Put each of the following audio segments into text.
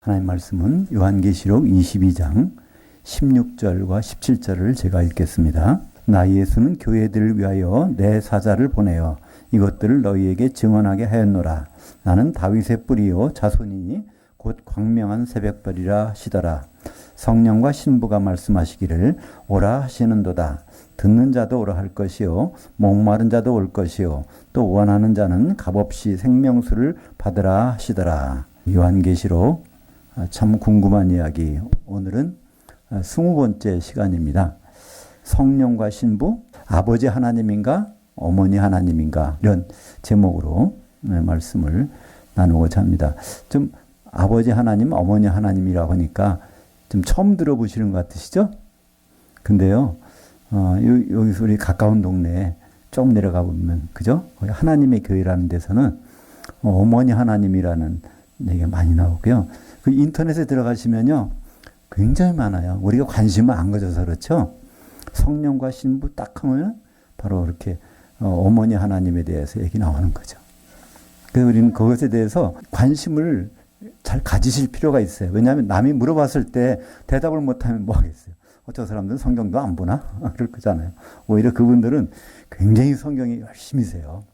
하나님 말씀은 요한계시록 22장 16절과 17절을 제가 읽겠습니다. 나 예수는 교회들을 위하여 내 사자를 보내어 이것들을 너희에게 증언하게 하였노라. 나는 다윗의 뿌리요 자손이니 곧 광명한 새벽별이라 하시더라. 성령과 신부가 말씀하시기를 오라 하시는도다. 듣는 자도 오라 할 것이요 목마른 자도 올 것이요 또 원하는 자는 값없이 생명수를 받으라 하시더라. 요한계시록 참 궁금한 이야기. 오늘은 20번째 시간입니다. 성령과 신부, 아버지 하나님인가 어머니 하나님인가 이런 제목으로 말씀을 나누고자 합니다. 좀 아버지 하나님, 어머니 하나님이라고 하니까 좀 처음 들어보시는 것 같으시죠? 근데요, 여기서 우리 가까운 동네에 좀 내려가 보면, 그죠? 하나님의 교회라는 데서는 어머니 하나님이라는 얘기가 많이 나오고요. 그 인터넷에 들어가시면요, 굉장히 많아요. 우리가 관심을 안 가져서 그렇죠. 성령과 신부 딱 하면 바로 이렇게 어머니 하나님에 대해서 얘기 나오는 거죠. 그래서 우리는 그것에 대해서 관심을 잘 가지실 필요가 있어요. 왜냐하면 남이 물어봤을 때 대답을 못하면 뭐 하겠어요. 저 사람들은 성경도 안 보나? 그럴 거잖아요. 오히려 그분들은 굉장히 성경이 열심히세요.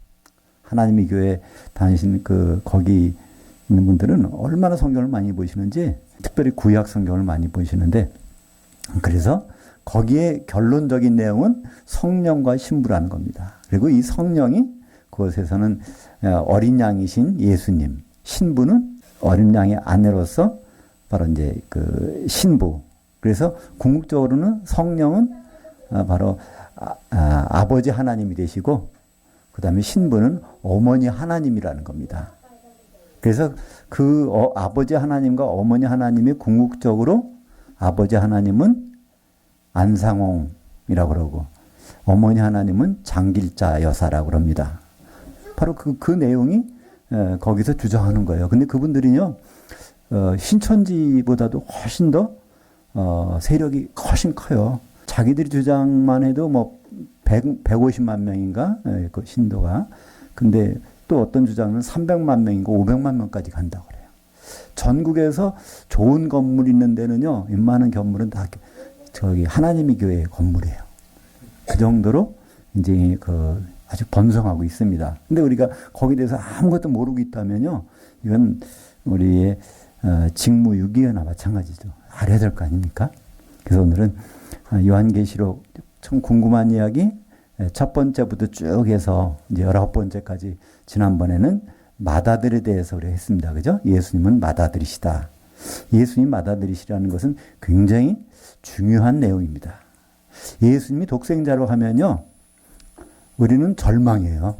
하나님의 교회 다니신 거기 있는 분들은 얼마나 성경을 많이 보시는지, 특별히 구약 성경을 많이 보시는데, 그래서 거기에 결론적인 내용은 성령과 신부라는 겁니다. 그리고 이 성령이 그곳에서는 어린 양이신 예수님, 신부는 어린 양의 아내로서 바로 이제 그 신부. 그래서 궁극적으로는 성령은 바로 아버지 하나님이 되시고, 그 다음에 신부는 어머니 하나님이라는 겁니다. 그래서 그 아버지 하나님과 어머니 하나님이 궁극적으로 아버지 하나님은 안상홍이라고 그러고 어머니 하나님은 장길자 여사라고 그럽니다. 바로 그 내용이 거기서 주장하는 거예요. 근데 그분들이요, 신천지보다도 훨씬 더 세력이 훨씬 커요. 자기들이 주장만 해도 뭐 150만 명인가 그 신도가. 근데 또 어떤 주장은 300만 명인가 500만 명까지 간다고 그래요. 전국에서 좋은 건물 있는 데는요, 웬만한 건물은 다 저기 하나님의 교회의 건물이에요. 그 정도로 이제 아주 번성하고 있습니다. 근데 우리가 거기에 대해서 아무것도 모르고 있다면요, 이건 우리의 직무유기나 마찬가지죠. 알아야 될 거 아닙니까? 그래서 오늘은 요한계시록 참 궁금한 이야기 첫 번째부터 쭉 해서 이제 19번째까지, 지난번에는 맏아들에 대해서 우리가 했습니다. 그죠? 예수님은 맏아들이시다. 예수님 맏아들이시라는 것은 굉장히 중요한 내용입니다. 예수님이 독생자로 하면요, 우리는 절망이에요.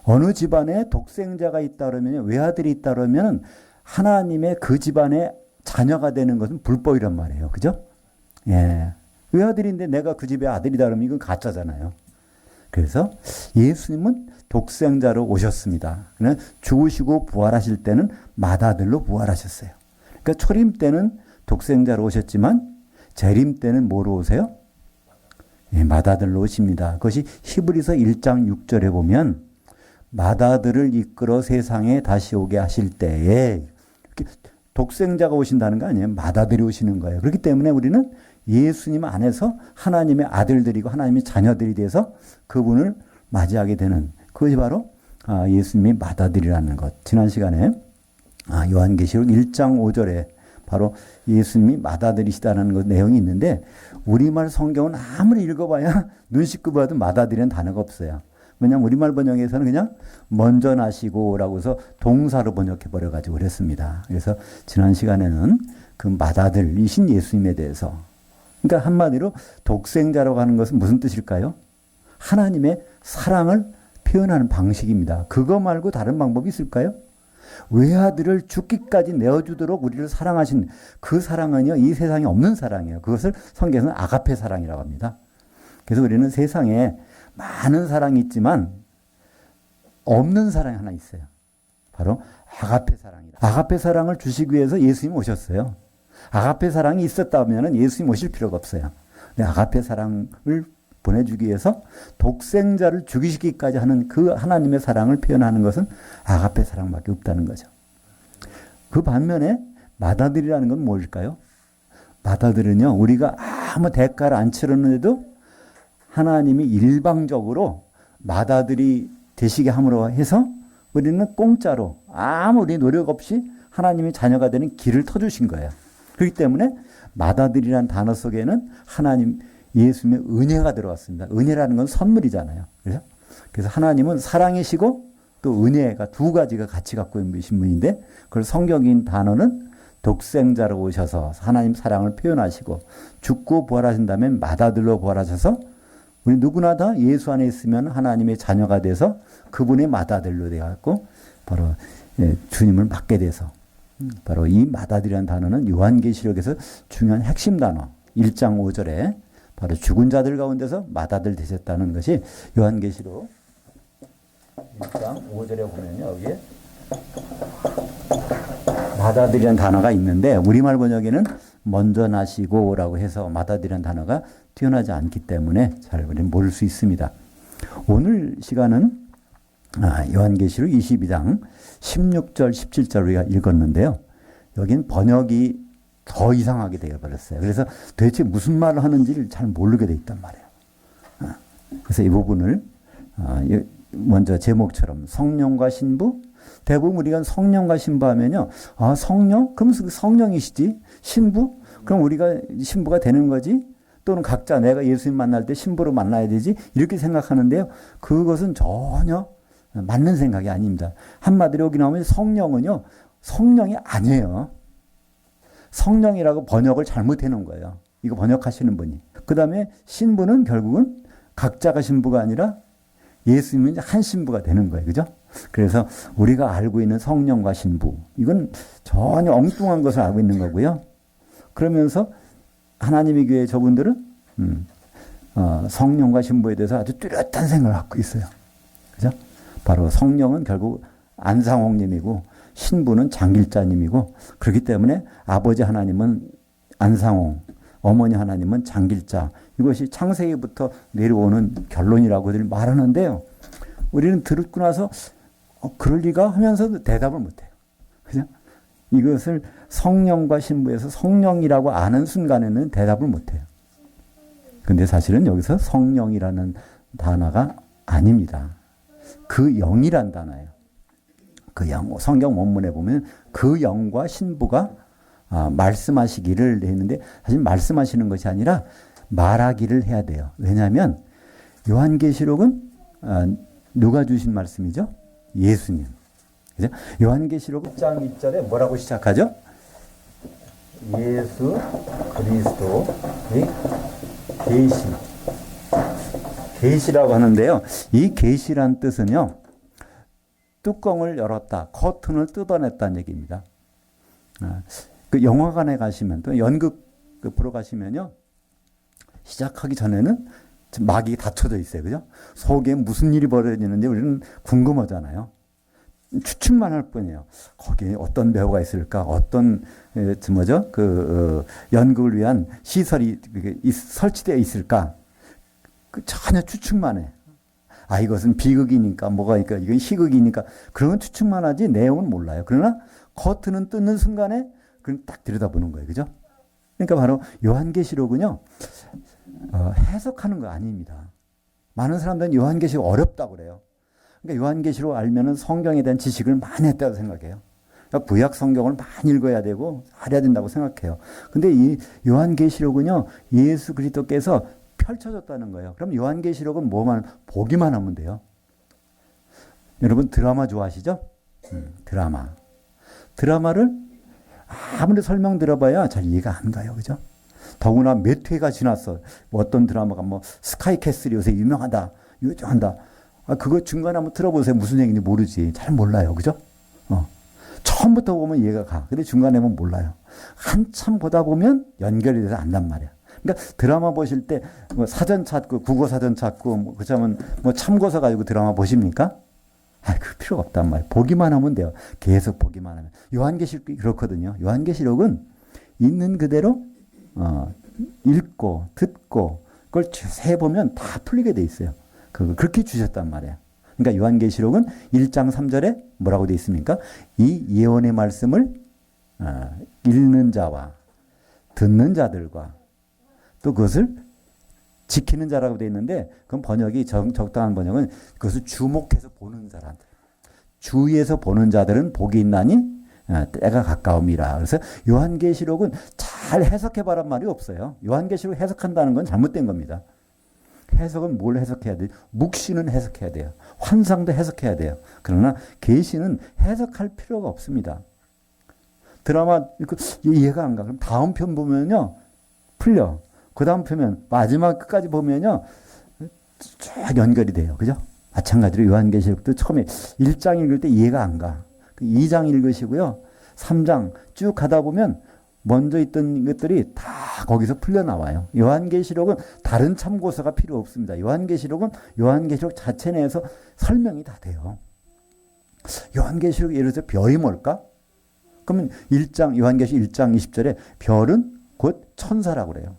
어느 집안에 독생자가 있다 그러면, 외아들이 있다 그러면 하나님의 그 집안의 자녀가 되는 것은 불법이란 말이에요. 그죠? 예. 외아들인데 내가 그 집의 아들이다 그러면 이건 가짜잖아요. 그래서 예수님은 독생자로 오셨습니다. 그러나 죽으시고 부활하실 때는 맏아들로 부활하셨어요. 그러니까 초림 때는 독생자로 오셨지만 재림 때는 뭐로 오세요? 예, 맏아들로 오십니다. 그것이 히브리서 1장 6절에 보면 맏아들을 이끌어 세상에 다시 오게 하실 때에, 독생자가 오신다는 거 아니에요. 맏아들이 오시는 거예요. 그렇기 때문에 우리는 예수님 안에서 하나님의 아들들이고 하나님의 자녀들이 돼서 그분을 맞이하게 되는, 그것이 바로 예수님이 맏아들이라는 것. 지난 시간에 요한계시록 1장 5절에 바로 예수님이 맏아들이시다는 것 내용이 있는데, 우리말 성경은 아무리 읽어봐야 눈 씻고 봐도 맏아들이라는 단어가 없어요. 왜냐하면 우리말 번역에서는 그냥 먼저 나시고라고 해서 동사로 번역해버려가지고 그랬습니다. 그래서 지난 시간에는 그 맏아들이신 예수님에 대해서, 그러니까 한마디로 독생자라고 하는 것은 무슨 뜻일까요? 하나님의 사랑을 표현하는 방식입니다. 그거 말고 다른 방법이 있을까요? 외아들을 죽기까지 내어주도록 우리를 사랑하신 그 사랑은요, 이 세상에 없는 사랑이에요. 그것을 성경에서는 아가페 사랑이라고 합니다. 그래서 우리는 세상에 많은 사랑이 있지만 없는 사랑이 하나 있어요. 바로 아가페 사랑이다. 아가페 사랑을 주시기 위해서 예수님 오셨어요. 아가페 사랑이 있었다면 예수님 오실 필요가 없어요. 근데 아가페 사랑을 보내주기 위해서 독생자를 죽이시기까지 하는 그 하나님의 사랑을 표현하는 것은 아가페 사랑밖에 없다는 거죠. 그 반면에 맏아들이라는 건 뭘까요? 맏아들은요, 우리가 아무 대가를 안 치렀는데도 하나님이 일방적으로 맏아들이 되시게 함으로 해서 우리는 공짜로 아무 우리 노력 없이 하나님의 자녀가 되는 길을 터주신 거예요. 그렇기 때문에 맏아들이라는 단어 속에는 하나님 예수님의 은혜가 들어왔습니다. 은혜라는 건 선물이잖아요. 그래서 하나님은 사랑이시고 또 은혜가 두 가지가 같이 갖고 계신 분인데 그걸 성경인 단어는 독생자로 오셔서 하나님 사랑을 표현하시고 죽고 부활하신 다음에 맏아들로 부활하셔서 우리 누구나 다 예수 안에 있으면 하나님의 자녀가 돼서 그분의 맏아들로 되어갖고 바로 주님을 맡게 돼서 바로 이 맏아들이라는 단어는 요한계시록에서 중요한 핵심 단어 1장 5절에 바로 죽은 자들 가운데서 맏아들 되셨다는 것이 요한계시록 1장 5절에 보면요. 여기에 맏아들이라는 단어가 있는데 우리말 번역에는 먼저 나시고라고 해서 맏아들이라는 단어가 튀어나오지 않기 때문에 잘 모를 수 있습니다. 오늘 시간은 요한계시록 22장 16절 17절 우리가 읽었는데요. 여긴 번역이 더 이상하게 되어버렸어요. 그래서 도대체 무슨 말을 하는지를 잘 모르게 돼 있단 말이에요. 그래서 이 부분을 먼저 제목처럼 성령과 신부, 대부분 우리가 성령과 신부 하면요. 아, 성령? 그럼 성령이시지? 신부? 그럼 우리가 신부가 되는 거지? 또는 각자 내가 예수님 만날 때 신부로 만나야 되지? 이렇게 생각하는데요. 그것은 전혀 맞는 생각이 아닙니다. 한마디로 여기 나오면 성령은요. 성령이 아니에요. 성령이라고 번역을 잘못해 놓은 거예요. 이거 번역하시는 분이. 그 다음에 신부는 결국은 각자가 신부가 아니라 예수님은 한 신부가 되는 거예요. 그죠? 그래서 우리가 알고 있는 성령과 신부, 이건 전혀 엉뚱한 것을 알고 있는 거고요. 그러면서 하나님의 교회 저분들은 성령과 신부에 대해서 아주 뚜렷한 생각을 갖고 있어요. 그죠? 바로 성령은 결국 안상홍님이고 신부는 장길자님이고 그렇기 때문에 아버지 하나님은 안상홍, 어머니 하나님은 장길자. 이것이 창세기부터 내려오는 결론이라고들 말하는데요. 우리는 듣고 나서 그럴 리가 하면서도 대답을 못해요. 그죠? 이것을 성령과 신부에서 성령이라고 아는 순간에는 대답을 못해요. 근데 사실은 여기서 성령이라는 단어가 아닙니다. 그 영이란 단어예요. 그 영, 성경 원문에 보면 그 영과 신부가 말씀하시기를 했는데 사실 말씀하시는 것이 아니라 말하기를 해야 돼요. 왜냐하면 요한계시록은 누가 주신 말씀이죠? 예수님. 그죠? 요한계시록 1장 1절에 뭐라고 시작하죠? 예수 그리스도의 계시. 계시라고 하는데요. 이 계시란 뜻은요. 뚜껑을 열었다. 커튼을 뜯어냈다는 얘기입니다. 그 영화관에 가시면 또 연극 보러 가시면요. 시작하기 전에는 막이 닫혀져 있어요. 그죠? 속에 무슨 일이 벌어지는지 우리는 궁금하잖아요. 추측만 할 뿐이에요. 거기에 어떤 배우가 있을까? 어떤 연극을 위한 시설이 설치되어 있을까? 전혀 추측만 해. 아, 이것은 비극이니까 뭐가 있니까 이건 희극이니까 그런 건 추측만 하지 내용은 몰라요. 그러나 커튼은 뜯는 순간에 그걸 딱 들여다보는 거예요. 그죠? 그러니까 바로 요한계시록은요. 해석하는 거 아닙니다. 많은 사람들은 요한계시록 어렵다고 그래요. 그러니까 요한계시록 알면은 성경에 대한 지식을 많이 했다고 생각해요. 그러니까 구약 성경을 많이 읽어야 되고 알아야 된다고 생각해요. 근데 이 요한계시록은요. 예수 그리스도께서 펼쳐졌다는 거예요. 그럼 요한계시록은 뭐만 보기만 하면 돼요. 여러분 드라마 좋아하시죠? 드라마를 아무리 설명 들어봐야 잘 이해가 안 가요. 그죠? 더구나 몇 회가 지났어. 어떤 드라마가 스카이캐슬이 요새 유명하다. 유명한다. 그거 중간에 한번 들어보세요. 무슨 얘기인지 모르지. 잘 몰라요. 그죠? 처음부터 보면 이해가 가. 근데 중간에 보면 몰라요. 한참 보다 보면 연결이 돼서 안단 말이야. 그러니까 드라마 보실 때 사전 찾고 국어 사전 찾고 그렇다면 참고서 가지고 드라마 보십니까? 그 필요가 없단 말이에요. 보기만 하면 돼요. 계속 보기만 하면. 요한계시록이 그렇거든요. 요한계시록은 있는 그대로 읽고 듣고 그걸 세 보면 다 풀리게 돼 있어요. 그렇게 주셨단 말이에요. 그러니까 요한계시록은 1장 3절에 뭐라고 돼 있습니까? 이 예언의 말씀을 읽는 자와 듣는 자들과 또 그것을 지키는 자라고 되어 있는데 그건 번역이 적당한 번역은 그것을 주목해서 보는 사람들. 주위에서 보는 자들은 복이 있나니 때가 가까움이라. 그래서 요한계시록은 잘 해석해봐란 말이 없어요. 요한계시록 해석한다는 건 잘못된 겁니다. 해석은 뭘 해석해야 돼요? 묵시는 해석해야 돼요. 환상도 해석해야 돼요. 그러나 계시는 해석할 필요가 없습니다. 드라마 이해가 안 가. 그럼 다음 편 보면요. 풀려. 그 다음 편면 마지막 끝까지 보면요. 쭉 연결이 돼요. 그죠? 마찬가지로 요한계시록도 처음에 1장 읽을 때 이해가 안 가. 2장 읽으시고요. 3장 쭉 가다 보면 먼저 있던 것들이 다 거기서 풀려 나와요. 요한계시록은 다른 참고서가 필요 없습니다. 요한계시록은 요한계시록 자체 내에서 설명이 다 돼요. 요한계시록 예를 들어서 별이 뭘까? 그러면 요한계시록 1장 20절에 별은 곧 천사라고 그래요.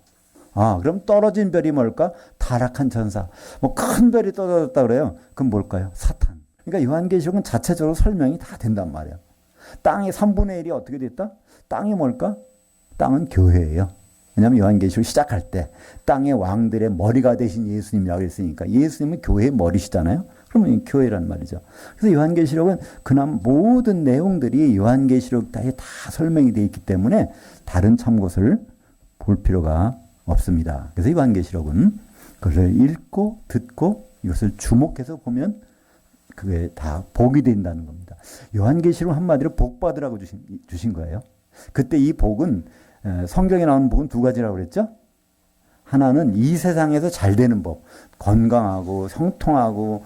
그럼 떨어진 별이 뭘까? 타락한 천사. 뭐 큰 별이 떨어졌다 그래요. 그럼 뭘까요? 사탄. 그러니까 요한계시록은 자체적으로 설명이 다 된단 말이에요. 땅의 3분의 1이 어떻게 됐다? 땅이 뭘까? 땅은 교회예요. 왜냐하면 요한계시록 시작할 때 땅의 왕들의 머리가 되신 예수님이라고 했으니까 예수님은 교회의 머리시잖아요. 그러면 교회란 말이죠. 그래서 요한계시록은 그나마 모든 내용들이 요한계시록 다 설명이 되어 있기 때문에 다른 참고서를 볼 필요가 없습니다. 그래서 요한계시록은 그것을 읽고 듣고 이것을 주목해서 보면 그게 다 복이 된다는 겁니다. 요한계시록 한마디로 복 받으라고 주신 거예요. 그때 이 복은 성경에 나오는 복은 두 가지라고 그랬죠. 하나는 이 세상에서 잘 되는 법, 건강하고 형통하고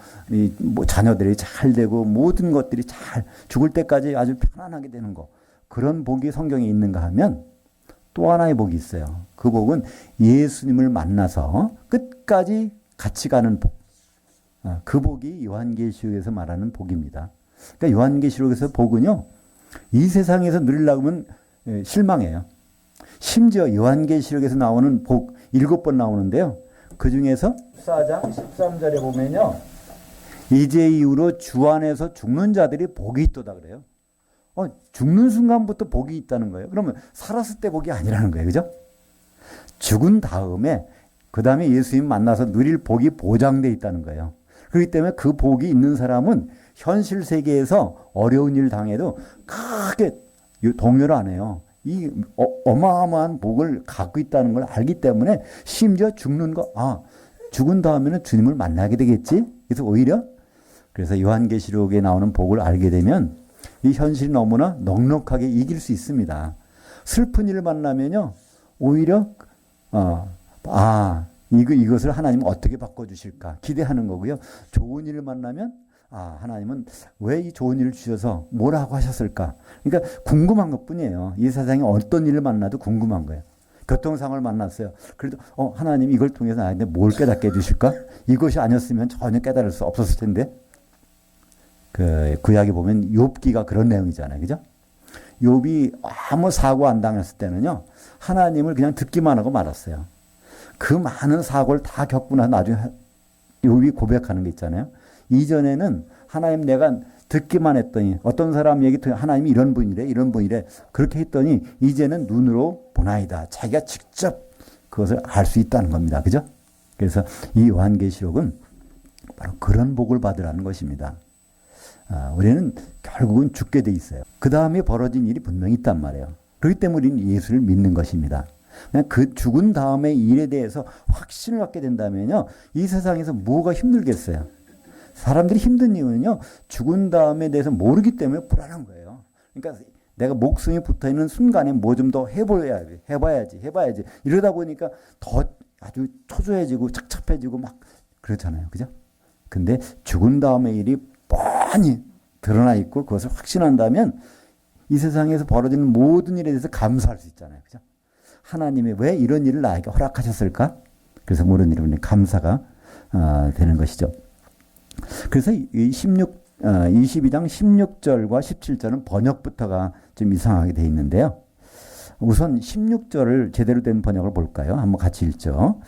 뭐 자녀들이 잘 되고 모든 것들이 잘 죽을 때까지 아주 편안하게 되는 거. 그런 복이 성경에 있는가 하면 또 하나의 복이 있어요. 그 복은 예수님을 만나서 끝까지 같이 가는 복. 그 복이 요한계시록에서 말하는 복입니다. 그러니까 요한계시록에서 복은요. 이 세상에서 누리려고 하면 실망해요. 심지어 요한계시록에서 나오는 복 7번 나오는데요. 그 중에서 14장 13절에 보면요. 이제 이후로 주 안에서 죽는 자들이 복이 있도다 그래요. 죽는 순간부터 복이 있다는 거예요. 그러면 살았을 때 복이 아니라는 거예요. 그죠? 죽은 다음에 그 다음에 예수님 만나서 누릴 복이 보장되어 있다는 거예요. 그렇기 때문에 그 복이 있는 사람은 현실 세계에서 어려운 일 당해도 크게 동요를 안 해요. 이 어마어마한 복을 갖고 있다는 걸 알기 때문에 심지어 죽은 다음에는 주님을 만나게 되겠지? 그래서 요한계시록에 나오는 복을 알게 되면 이 현실이 너무나 넉넉하게 이길 수 있습니다. 슬픈 일을 만나면요. 오히려 이것을 하나님 어떻게 바꿔주실까 기대하는 거고요. 좋은 일을 만나면 하나님은 왜 이 좋은 일을 주셔서 뭐라고 하셨을까? 그러니까 궁금한 것뿐이에요. 이 세상에 어떤 일을 만나도 궁금한 거예요. 교통상을 만났어요. 그래도 하나님 이걸 통해서 나한테 뭘 깨닫게 해주실까? 이것이 아니었으면 전혀 깨달을 수 없었을 텐데. 구약에 보면 욥기가 그런 내용이잖아요. 그죠? 욥이 아무 사고 안 당했을 때는요. 하나님을 그냥 듣기만 하고 말았어요. 그 많은 사고를 다 겪고 나서 나중에 욥이 고백하는 게 있잖아요. 이전에는 하나님 내가 듣기만 했더니 어떤 사람 얘기 듣고 하나님이 이런 분이래 그렇게 했더니 이제는 눈으로 보나이다. 자기가 직접 그것을 알 수 있다는 겁니다. 그죠? 그래서 이 요한계시록은 바로 그런 복을 받으라는 것입니다. 우리는 결국은 죽게 돼 있어요. 그 다음에 벌어진 일이 분명히 있단 말이에요. 그렇기 때문에 우리는 예수를 믿는 것입니다. 그냥 그 죽은 다음의 일에 대해서 확신을 갖게 된다면요. 이 세상에서 뭐가 힘들겠어요. 사람들이 힘든 이유는요. 죽은 다음에 대해서 모르기 때문에 불안한 거예요. 그러니까 내가 목숨이 붙어있는 순간에 뭐 좀 더 해봐야지. 이러다 보니까 더 아주 초조해지고 착잡해지고 막 그렇잖아요. 그죠? 근데 죽은 다음의 일이 뻔히 드러나 있고 그것을 확신한다면 이 세상에서 벌어지는 모든 일에 대해서 감사할 수 있잖아요. 그죠? 하나님이 왜 이런 일을 나에게 허락하셨을까? 그래서 모든 일은 감사가 되는 것이죠. 그래서 이 22장 16절과 17절은 번역부터가 좀 이상하게 되어 있는데요. 우선 16절을 제대로 된 번역을 볼까요? 한번 같이 읽죠.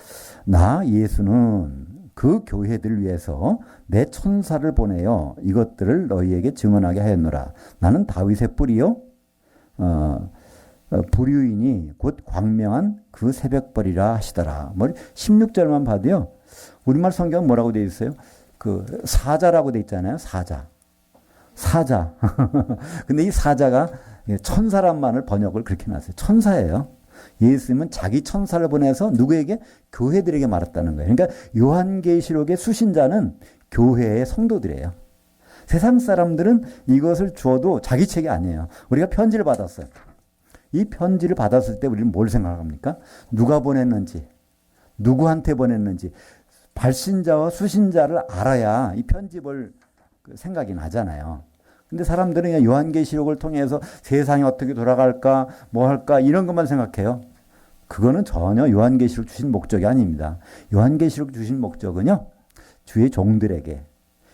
나 예수는 그 교회들을 위해서 내 천사를 보내어 이것들을 너희에게 증언하게 하였노라. 나는 다윗의 뿌리요 불유인이 곧 광명한 그 새벽벌이라 하시더라. 16절만 봐도요. 우리말 성경은 뭐라고 되어 있어요? 그 사자라고 되어 있잖아요. 사자. 근데 이 사자가 천사란 말을 번역을 그렇게 놨어요. 천사예요. 예수님은 자기 천사를 보내서 누구에게? 교회들에게 말했다는 거예요. 그러니까 요한계시록의 수신자는 교회의 성도들이에요. 세상 사람들은 이것을 주어도 자기 책이 아니에요. 우리가 편지를 받았어요. 이 편지를 받았을 때 우리는 뭘 생각합니까? 누가 보냈는지, 누구한테 보냈는지, 발신자와 수신자를 알아야 이 편집을 생각이 나잖아요. 근데 사람들은 그냥 요한계시록을 통해서 세상이 어떻게 돌아갈까, 뭐 할까, 이런 것만 생각해요. 그거는 전혀 요한계시록 주신 목적이 아닙니다. 요한계시록 주신 목적은요, 주의 종들에게,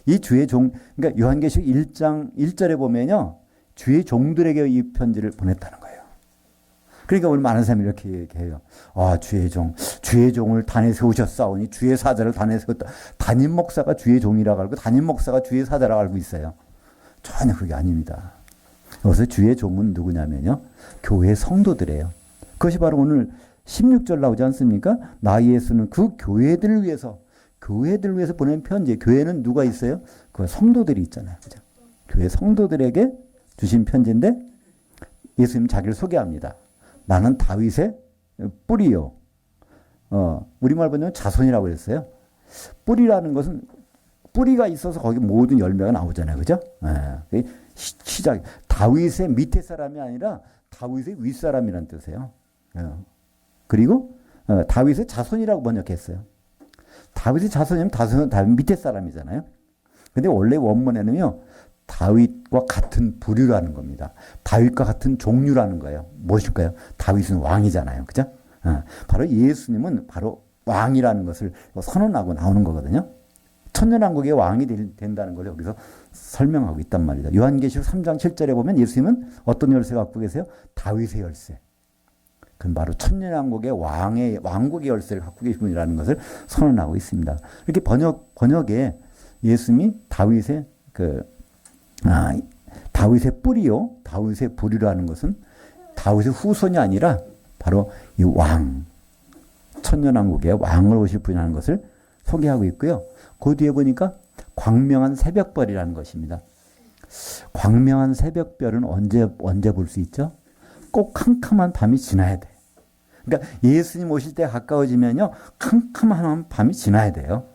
이 주의 종, 그러니까 요한계시록 1장 1절에 보면요, 주의 종들에게 이 편지를 보냈다는 거예요. 그러니까 우리 많은 사람이 이렇게 얘기해요. 아, 주의 종을 단에 세우셨사오니 주의 사자를 단에 세웠다. 담임 목사가 주의 종이라고 알고 담임 목사가 주의 사자라고 알고 있어요. 전혀 그게 아닙니다. 여기서 주의 종은 누구냐면요, 교회 성도들이에요. 그것이 바로 오늘 16절 나오지 않습니까? 나 예수는 그 교회들을 위해서 보낸 편지. 교회는 누가 있어요? 그 성도들이 있잖아요. 그죠? 교회 성도들에게 주신 편지인데 예수님 자기를 소개합니다. 나는 다윗의 뿌리요. 우리말 보면 자손이라고 그랬어요. 뿌리라는 것은 뿌리가 있어서 거기 모든 열매가 나오잖아요. 그죠? 시작. 다윗의 밑에 사람이 아니라 다윗의 윗사람이라는 뜻이에요. 그리고 다윗의 자손이라고 번역했어요. 다윗의 자손이면 다윗 밑에 사람이잖아요. 근데 원래 원문에는요, 다윗과 같은 부류라는 겁니다. 다윗과 같은 종류라는 거예요. 무엇일까요? 다윗은 왕이잖아요. 그죠? 바로 예수님은 바로 왕이라는 것을 선언하고 나오는 거거든요. 천년왕국의 왕이 된다는 걸 여기서 설명하고 있단 말이죠. 요한계시록 3장 7절에 보면 예수님은 어떤 열쇠 갖고 계세요? 다윗의 열쇠. 그건 바로 천년왕국의 왕국의 열쇠를 갖고 계신 분이라는 것을 선언하고 있습니다. 이렇게 번역에 예수님이 다윗의 다윗의 뿌리요, 다윗의 부류라는 것은 다윗의 후손이 아니라 바로 이 왕, 천년왕국의 왕을 오실 분이라는 것을 소개하고 있고요. 그 뒤에 보니까 광명한 새벽별이라는 것입니다. 광명한 새벽별은 언제 볼 수 있죠? 꼭 캄캄한 밤이 지나야 돼. 그러니까 예수님 오실 때 가까워지면요, 캄캄한 밤이 지나야 돼요.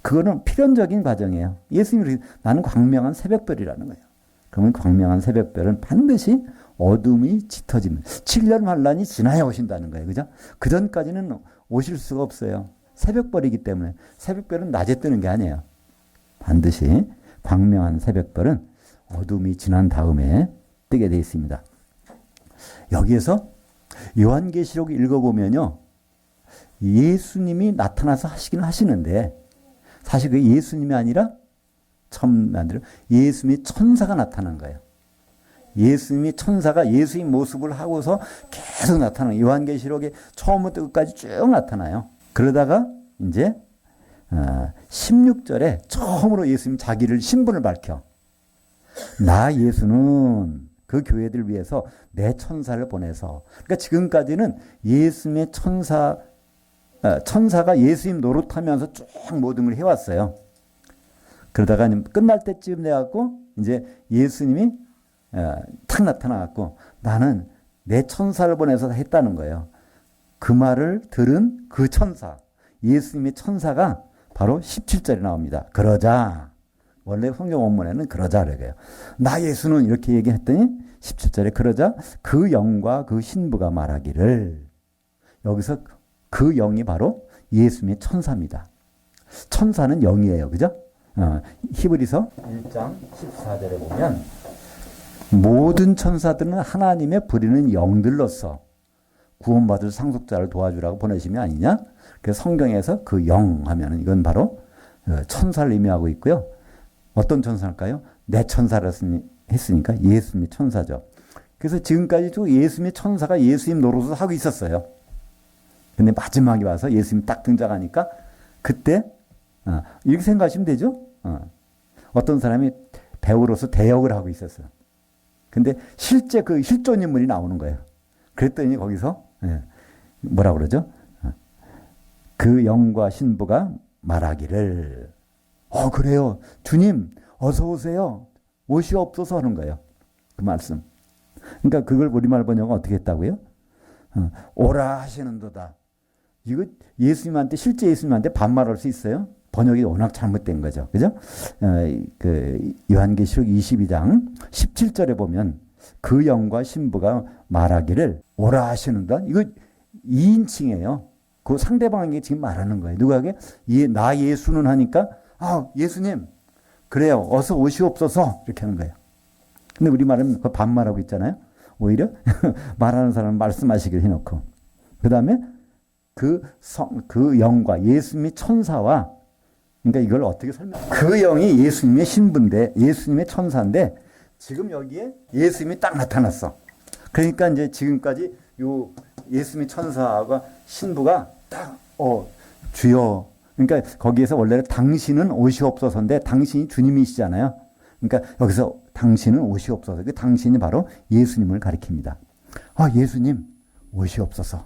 그거는 필연적인 과정이에요. 예수님이 나는 광명한 새벽별이라는 거예요. 그러면 광명한 새벽별은 반드시 어둠이 짙어지면 7년 환란이 지나야 오신다는 거예요. 그죠? 그 전까지는 오실 수가 없어요. 새벽별이기 때문에. 새벽별은 낮에 뜨는 게 아니에요. 반드시 광명한 새벽별은 어둠이 지난 다음에 뜨게 되어 있습니다. 여기에서 요한계시록 읽어보면요, 예수님이 나타나서 하시긴 하시는데 사실 그 예수님이 아니라 처음 만들어 예수님이 천사가 나타난 거예요. 예수님이 천사가 예수의 모습을 하고서 계속 나타나요. 요한계시록에 처음부터 끝까지 쭉 나타나요. 그러다가 이제 16절에 처음으로 예수님 자기를 신분을 밝혀. 나 예수는 그 교회들 위해서 내 천사를 보내서. 그러니까 지금까지는 예수님의 천사가 예수님 노릇하면서 쭉 모든 걸 해왔어요. 그러다가 끝날 때쯤 돼갖고 이제 예수님이 탁 나타나갖고 나는 내 천사를 보내서 했다는 거예요. 그 말을 들은 그 천사, 예수님의 천사가 바로 17절에 나옵니다. 그러자, 원래 성경 원문에는 그러자 그래요. 나 예수는 이렇게 얘기했더니 17절에 그러자 그 영과 그 신부가 말하기를, 여기서 그 영이 바로 예수님의 천사입니다. 천사는 영이에요. 그죠? 히브리서 1장 14절에 보면 모든 천사들은 하나님의 부리는 영들로서 구원받을 상속자를 도와주라고 보내심이 아니냐? 그래서 성경에서 그 영 하면은 이건 바로 천사를 의미하고 있고요. 어떤 천사일까요? 내 천사를 했으니까 예수님의 천사죠. 그래서 지금까지도 예수님의 천사가 예수님 노릇을 하고 있었어요. 근데 마지막에 와서 예수님이 딱 등장하니까 그때 이렇게 생각하시면 되죠. 어떤 사람이 배우로서 대역을 하고 있었어요. 근데 실제 그 실존 인물이 나오는 거예요. 그랬더니 거기서 뭐라 그러죠? 그 영과 신부가 말하기를 그래요. 주님 어서 오세요. 오시옵소서 하는 거예요. 그 말씀. 그러니까 그걸 우리말 번역은 어떻게 했다고요? 오라 하시는도다. 이거 예수님한테 실제 예수님한테 반말할 수 있어요? 번역이 워낙 잘못된 거죠. 그죠? 그 요한계시록 22장 17절에 보면 그 영과 신부가 말하기를 오라 하시는도다. 이거 2인칭이에요. 그 상대방에게 지금 말하는 거예요. 누구에게? 나 예수는 하니까 예수님 그래요. 어서 오시옵소서 이렇게 하는 거예요. 근데 우리말은 그 반말하고 있잖아요. 오히려 말하는 사람은 말씀하시길 해놓고 그 다음에 그 영과 예수님의 천사와 그러니까 이걸 어떻게 그 영이 예수님의 신부인데 예수님의 천사인데 지금 여기에 예수님이 딱 나타났어. 그러니까 이제 지금까지 요 예수님의 천사와 신부가 딱 주여 그러니까 거기에서 원래는 당신은 오시옵소서인데 당신이 주님이시잖아요. 그러니까 여기서 당신은 오시옵소서. 그 당신이 바로 예수님을 가리킵니다. 예수님 오시옵소서.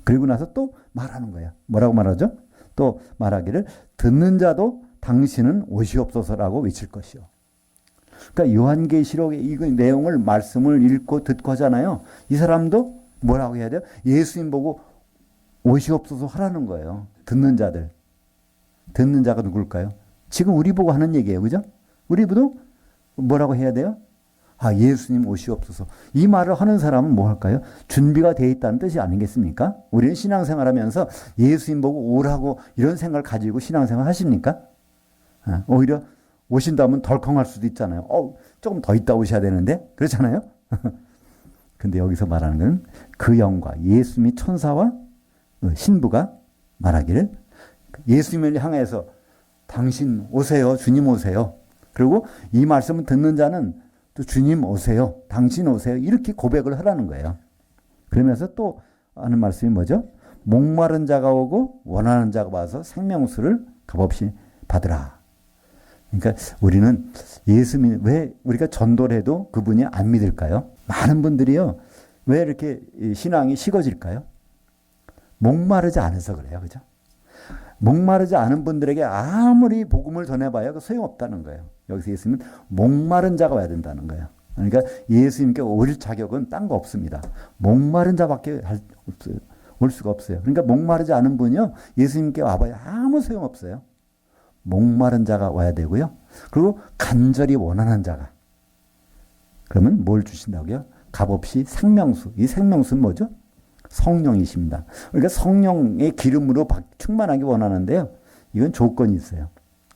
그리고 나서 또 말하는 거예요. 뭐라고 말하죠? 또 말하기를 듣는 자도 당신은 오시옵소서라고 외칠 것이요. 그러니까 요한계시록의 이 내용을 말씀을 읽고 듣고 하잖아요. 이 사람도 뭐라고 해야 돼요? 예수님 보고 오시옵소서 하라는 거예요. 듣는 자들. 듣는 자가 누굴까요? 지금 우리 보고 하는 얘기예요. 그죠? 우리도 뭐라고 해야 돼요? 예수님 오시옵소서. 이 말을 하는 사람은 뭐 할까요? 준비가 되어 있다는 뜻이 아니겠습니까? 우리는 신앙생활 하면서 예수님 보고 오라고 이런 생각을 가지고 신앙생활 하십니까? 오히려 오신다면 덜컹할 수도 있잖아요. 조금 더 있다 오셔야 되는데 그렇잖아요. 근데 여기서 말하는 건 그 영과 예수님의 천사와 신부가 말하기를 예수님을 향해서 당신 오세요. 주님 오세요. 그리고 이 말씀을 듣는 자는 또 주님 오세요. 당신 오세요. 이렇게 고백을 하라는 거예요. 그러면서 또 하는 말씀이 뭐죠? 목마른 자가 오고 원하는 자가 와서 생명수를 값없이 받으라. 그러니까 우리는 예수님 왜 우리가 전도를 해도 그분이 안 믿을까요? 많은 분들이요. 왜 이렇게 신앙이 식어질까요? 목마르지 않아서 그래요. 그죠? 목마르지 않은 분들에게 아무리 복음을 전해봐야 소용없다는 거예요. 여기서 예수님은 목마른 자가 와야 된다는 거예요. 그러니까 예수님께 올 자격은 딴 거 없습니다. 목마른 자밖에 올 수가 없어요. 그러니까 목마르지 않은 분이요. 예수님께 와봐야 아무 소용없어요. 목마른 자가 와야 되고요. 그리고 간절히 원하는 자가. 그러면 뭘 주신다고요? 값없이 생명수. 이 생명수는 뭐죠? 성령이십니다. 그러니까 성령의 기름으로 충만하게 원하는데요. 이건 조건이 있어요.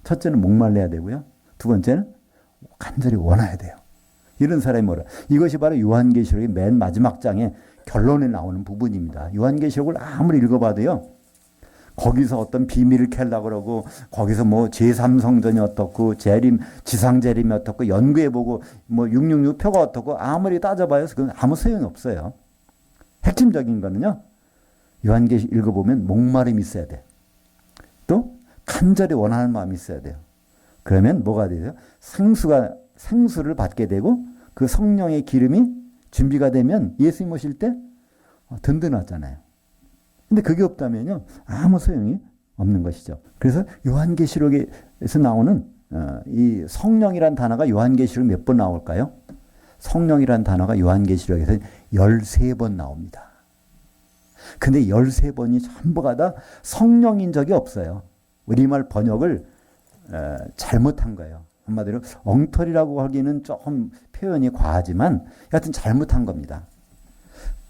첫째는 목말라야 되고요. 두 번째는 간절히 원해야 돼요. 이런 사람이 뭐라? 이것이 바로 요한계시록의 맨 마지막 장에 결론에 나오는 부분입니다. 요한계시록을 아무리 읽어봐도요. 거기서 어떤 비밀을 캐려고 그러고 거기서 뭐 제3성전이 어떻고 지상재림이 어떻고 연구해보고 뭐 666 표가 어떻고 아무리 따져봐요. 그건 아무 소용이 없어요. 핵심적인 거는요. 요한계시 읽어보면 목마름이 있어야 돼요. 또 간절히 원하는 마음이 있어야 돼요. 그러면 뭐가 돼요? 생수를 받게 되고 그 성령의 기름이 준비가 되면 예수님 오실 때 든든하잖아요. 근데 그게 없다면요. 아무 소용이 없는 것이죠. 그래서 요한계시록에서 나오는 이 성령이란 단어가 요한계시록 몇 번 나올까요? 성령이란 단어가 요한계시록에서 13번 나옵니다. 근데 13번이 전부가 다 성령인 적이 없어요. 우리말 번역을 잘못한 거예요. 한마디로 엉터리라고 하기는 조금 표현이 과하지만 여하튼 잘못한 겁니다.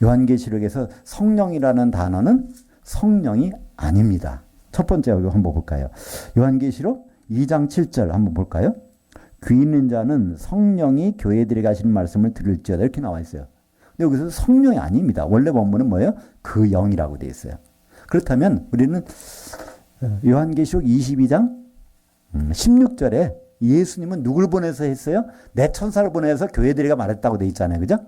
요한계시록에서 성령이라는 단어는 성령이 아닙니다. 첫 번째 한번 볼까요? 요한계시록 2장 7절 한번 볼까요? 귀 있는 자는 성령이 교회들에게 하시는 말씀을 들을지어다 이렇게 나와 있어요. 근데 여기서 성령이 아닙니다. 원래 원문은 뭐예요? 그 영이라고 되어 있어요. 그렇다면 우리는 요한계시록 22장 16절에 예수님은 누굴 보내서 했어요? 내 천사를 보내서 교회들에게 말했다고 되어 있잖아요. 그죠?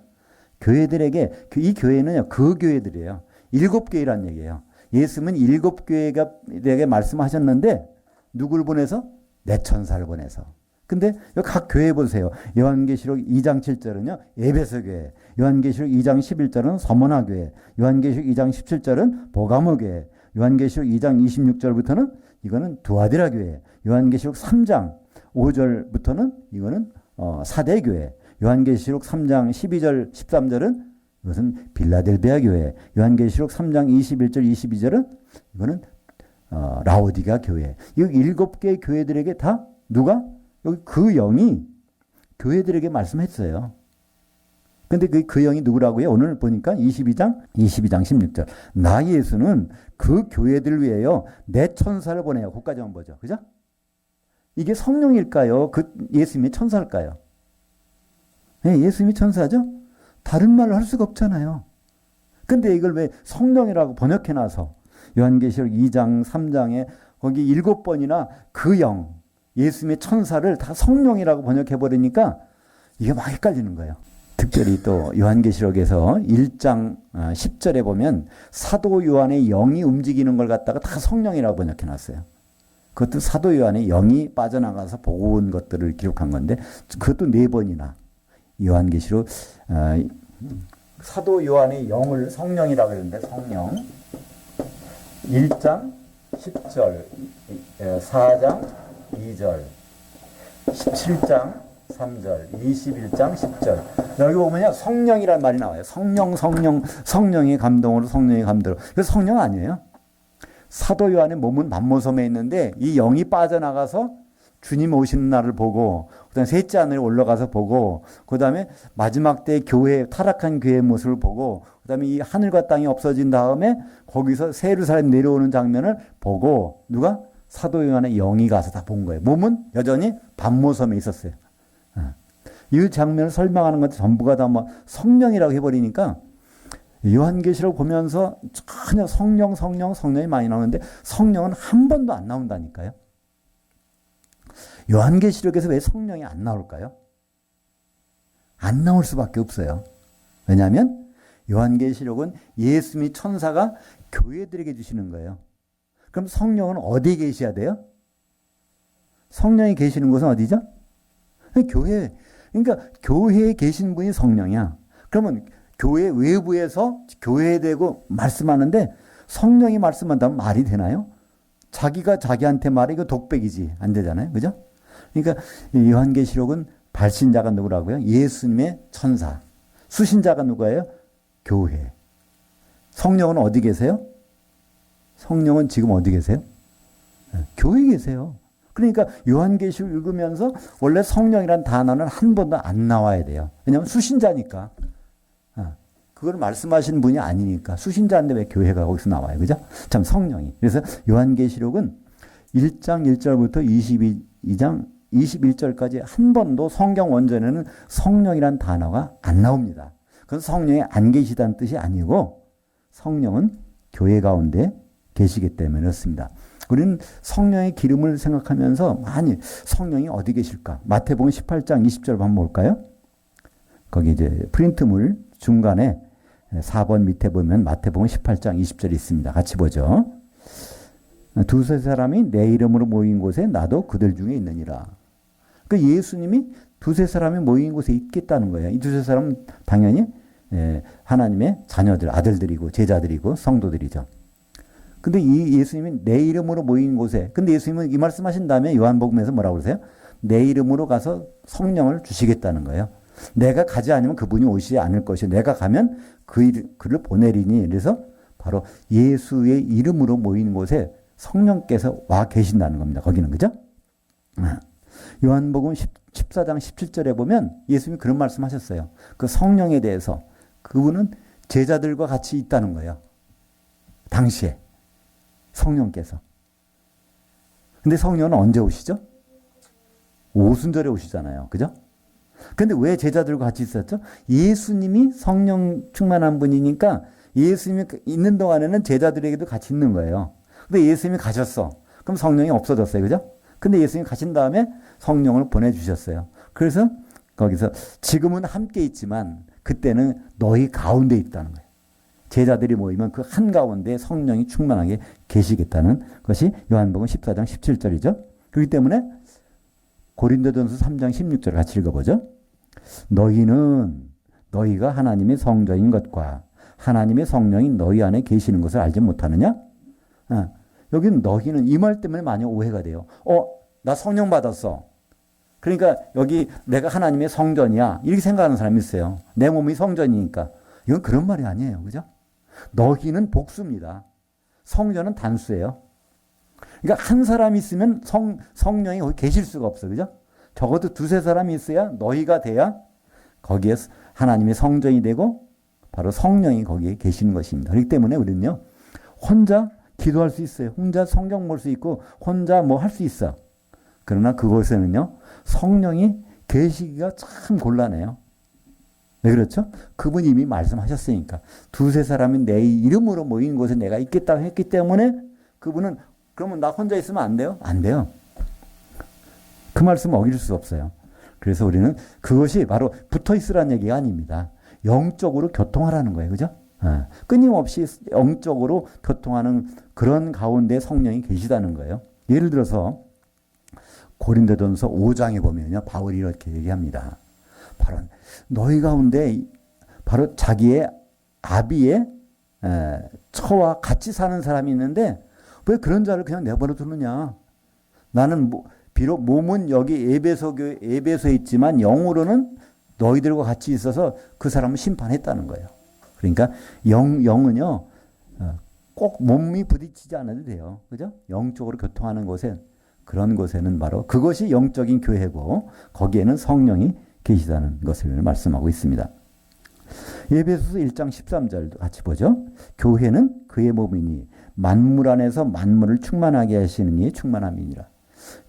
교회들에게 이 교회는요. 그 교회들이에요. 7교회란 얘기예요. 예수님은 7교회에게 말씀하셨는데 누굴 보내서? 내 천사를 보내서. 근데 각 교회 보세요. 요한계시록 2장 7절은요. 에베소 교회. 요한계시록 2장 11절은 서머나 교회. 요한계시록 2장 17절은 보가모 교회. 요한계시록 2장 26절부터는 이거는 두아디라 교회. 요한계시록 3장 5절부터는 이거는 사대 교회. 요한계시록 3장 12절 13절은 이것은 빌라델비아 교회. 요한계시록 3장 21절 22절은 이거는 라오디가 교회. 이 7개의 교회들에게 다 누가 여기 그 영이 교회들에게 말씀했어요. 근데 그 영이 누구라고요? 오늘 보니까 22장 16절. 나 예수는 그 교회들 위해요. 내 천사를 보내요. 그까지만 보죠. 그죠? 이게 성령일까요? 그 예수님이 천사일까요? 네, 예수님이 천사죠? 다른 말을 할 수가 없잖아요. 근데 이걸 왜 성령이라고 번역해놔서 요한계시록 2장 3장에 거기 7번이나 그 영, 예수님의 천사를 다 성령이라고 번역해버리니까 이게 막 헷갈리는 거예요. 특별히 또 요한계시록에서 1장 10절에 보면 사도 요한의 영이 움직이는 걸 갖다가 다 성령이라고 번역해놨어요. 그것도 사도 요한의 영이 빠져나가서 보고 온 것들을 기록한 건데 그것도 4번이나 요한계시록 사도 요한의 영을 성령이라고 그러는데 성령 1장 10절 4장 2절 17장 3절 21장 10절 여기 보면요 성령이라는 말이 나와요. 성령의 감동으로 성령의 감동으로. 그래서 성령 아니에요. 사도 요한의 몸은 만모섬에 있는데 이 영이 빠져나가서 주님 오시는 날을 보고 그다음에 셋째 하늘에 올라가서 보고 그다음에 마지막 때 교회 타락한 교회의 모습을 보고 그다음에 이 하늘과 땅이 없어진 다음에 거기서 새 예루살렘 내려오는 장면을 보고 누가 사도 요한의 영이 가서 다 본 거예요. 몸은 여전히 반모섬에 있었어요. 이 장면을 설명하는 것 전부가 다 뭐 성령이라고 해버리니까 요한계시록 보면서 전혀 성령이 많이 나오는데 성령은 한 번도 안 나온다니까요. 요한계시록에서 왜 성령이 안 나올까요? 안 나올 수밖에 없어요. 왜냐하면 요한계시록은 예수님이 천사가 교회들에게 주시는 거예요. 그럼 성령은 어디에 계셔야 돼요? 성령이 계시는 곳은 어디죠? 교회. 그러니까 교회에 계신 분이 성령이야. 그러면 교회 외부에서 교회에 대고 말씀하는데 성령이 말씀한다면 말이 되나요? 자기가 자기한테 말해 이거 독백이지. 안 되잖아요. 그죠? 그러니까 요한계시록은 발신자가 누구라고요? 예수님의 천사. 수신자가 누구예요? 교회. 성령은 어디 계세요? 성령은 지금 어디 계세요? 교회에 계세요. 그러니까 요한계시록 읽으면서 원래 성령이란 단어는 한 번도 안 나와야 돼요. 왜냐하면 수신자니까. 그걸 말씀하시는 분이 아니니까. 수신자인데 왜 교회가 거기서 나와요. 그죠? 참 성령이. 그래서 요한계시록은 1장 1절부터 22장 21절까지 한 번도 성경 원전에는 성령이란 단어가 안 나옵니다. 그건 성령이 안 계시다는 뜻이 아니고 성령은 교회 가운데 계시기 때문에 그렇습니다. 우리는 성령의 기름을 생각하면서 많이 성령이 어디 계실까? 마태복음 18장 20절 한번 볼까요? 거기 이제 프린트물 중간에 4번 밑에 보면 마태복음 18장 20절이 있습니다. 같이 보죠. 두세 사람이 내 이름으로 모인 곳에 나도 그들 중에 있느니라. 그 예수님이 두세 사람이 모인 곳에 있겠다는 거예요. 이 두세 사람은 당연히 하나님의 자녀들, 아들들이고 제자들이고 성도들이죠. 근데 이 예수님이 내 이름으로 모인 곳에, 근데 예수님은 이 말씀하신 다음에 요한복음에서 뭐라고 그러세요? 내 이름으로 가서 성령을 주시겠다는 거예요. 내가 가지 않으면 그분이 오시지 않을 것이요. 내가 가면 그를 보내리니. 그래서 바로 예수의 이름으로 모인 곳에 성령께서 와 계신다는 겁니다. 거기는. 그죠? 요한복음 14장 17절에 보면 예수님이 그런 말씀 하셨어요. 그 성령에 대해서 그분은 제자들과 같이 있다는 거예요. 당시에. 성령께서. 근데 성령은 언제 오시죠? 오순절에 오시잖아요. 그죠? 근데 왜 제자들과 같이 있었죠? 예수님이 성령 충만한 분이니까 예수님이 있는 동안에는 제자들에게도 같이 있는 거예요. 근데 예수님이 가셨어. 그럼 성령이 없어졌어요. 그죠? 근데 예수님이 가신 다음에 성령을 보내주셨어요. 그래서 거기서 지금은 함께 있지만 그때는 너희 가운데 있다는 거예요. 제자들이 모이면 그 한가운데 성령이 충만하게 계시겠다는 것이 요한복음 14장 17절이죠. 그렇기 때문에 고린도전서 3장 16절 같이 읽어보죠. 너희가 하나님의 성전인 것과 하나님의 성령이 너희 안에 계시는 것을 알지 못하느냐? 여기는 너희는 이 말 때문에 많이 오해가 돼요. 나 성령 받았어. 그러니까 여기 내가 하나님의 성전이야. 이렇게 생각하는 사람이 있어요. 내 몸이 성전이니까. 이건 그런 말이 아니에요. 그죠? 너희는 복수입니다. 성전은 단수예요. 그러니까 한 사람이 있으면 성령이 거기 계실 수가 없어. 그죠? 적어도 두세 사람이 있어야 너희가 돼야 거기에 하나님의 성전이 되고 바로 성령이 거기에 계시는 것입니다. 그렇기 때문에 우리는요, 혼자 기도할 수 있어요. 혼자 성경 볼 수 있고, 혼자 뭐 할 수 있어. 그러나 그곳에는요, 성령이 계시기가 참 곤란해요. 왜 그렇죠? 그분이 이미 말씀하셨으니까. 두세 사람이 내 이름으로 모인 곳에 내가 있겠다고 했기 때문에 그분은 그러면 나 혼자 있으면 안 돼요? 안 돼요. 그 말씀 어길 수 없어요. 그래서 우리는 그것이 바로 붙어 있으라는 얘기가 아닙니다. 영적으로 교통하라는 거예요. 그죠? 끊임없이 영적으로 교통하는 그런 가운데 성령이 계시다는 거예요. 예를 들어서 고린도전서 5장에 보면요, 바울이 이렇게 얘기합니다. 바로 너희 가운데 바로 자기의 아비의 처와 같이 사는 사람이 있는데 왜 그런 자를 그냥 내버려 두느냐? 나는 비록 몸은 여기 에베소에 있지만 영으로는 너희들과 같이 있어서 그 사람을 심판했다는 거예요. 그러니까 영은요, 꼭 몸이 부딪히지 않아도 돼요. 그죠? 영적으로 교통하는 곳에, 그런 곳에는 바로 그것이 영적인 교회고 거기에는 성령이 계시다는 것을 말씀하고 있습니다. 에베소서 1장 13절도 같이 보죠. 교회는 그의 몸이니 만물 안에서 만물을 충만하게 하시는 이의 충만함이니라.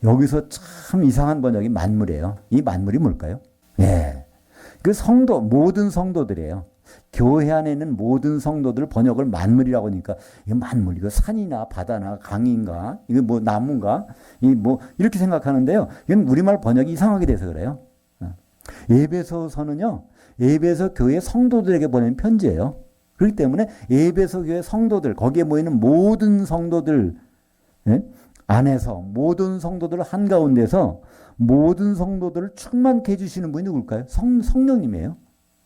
여기서 참 이상한 번역이 만물이에요. 이 만물이 뭘까요? 예. 그 성도, 모든 성도들이에요. 교회 안에 있는 모든 성도들 번역을 만물이라고 하니까 이게 만물, 이거 산이나 바다나 강인가, 이거 뭐 나무인가, 이렇게 생각하는데요. 이건 우리말 번역이 이상하게 돼서 그래요. 에베소서는요, 에베소 교회 성도들에게 보낸 편지예요. 그렇기 때문에 에베소 교회 성도들, 거기에 모이는 모든 성도들 안에서, 모든 성도들 한가운데서 모든 성도들을 충만케 해주시는 분이 누굴까요? 성령님이에요.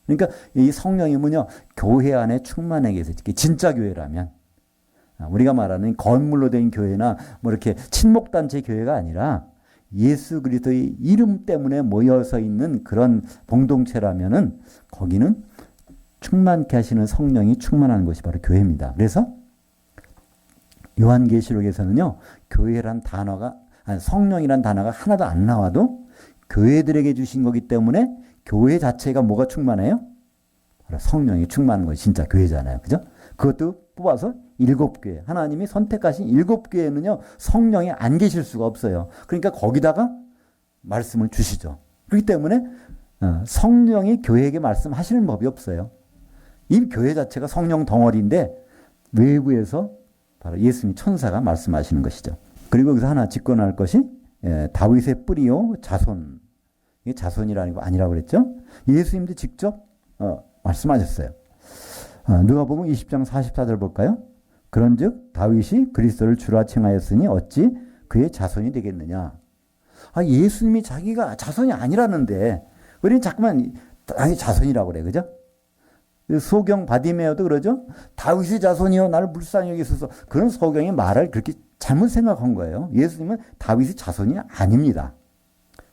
그러니까 이 성령님은요, 교회 안에 충만하게 해서, 진짜 교회라면, 우리가 말하는 건물로 된 교회나 뭐 이렇게 친목단체 교회가 아니라 예수 그리스도의 이름 때문에 모여서 있는 그런 공동체라면은 거기는 충만케 하시는 성령이 충만한 것이 바로 교회입니다. 그래서 요한계시록에서는요, 교회란 단어가, 성령이란 단어가 하나도 안 나와도 교회들에게 주신 거기 때문에 교회 자체가 뭐가 충만해요? 바로 성령이 충만한 것이 진짜 교회잖아요. 그죠? 그것도 뽑아서 7교회. 하나님이 선택하신 7교회는요, 성령이 안 계실 수가 없어요. 그러니까 거기다가 말씀을 주시죠. 그렇기 때문에 성령이 교회에게 말씀하시는 법이 없어요. 이 교회 자체가 성령 덩어리인데 외부에서 바로 예수님 천사가 말씀하시는 것이죠. 그리고 여기서 하나 짚고나올 것이 다윗의 뿌리요 자손. 이게 자손이라는 거 아니라고 그랬죠? 예수님도 직접 말씀하셨어요. 누가복음 20장 44절 볼까요? 그런즉 다윗이 그리스도를 주라 칭하였으니 어찌 그의 자손이 되겠느냐? 예수님이 자기가 자손이 아니라는데 우리는 자꾸만 자손이라고 그래, 그죠? 소경 바디메어도 그러죠? 다윗의 자손이여 나를 불쌍히 여기소서. 그런 소경의 말을 그렇게 잘못 생각한 거예요. 예수님은 다윗의 자손이 아닙니다.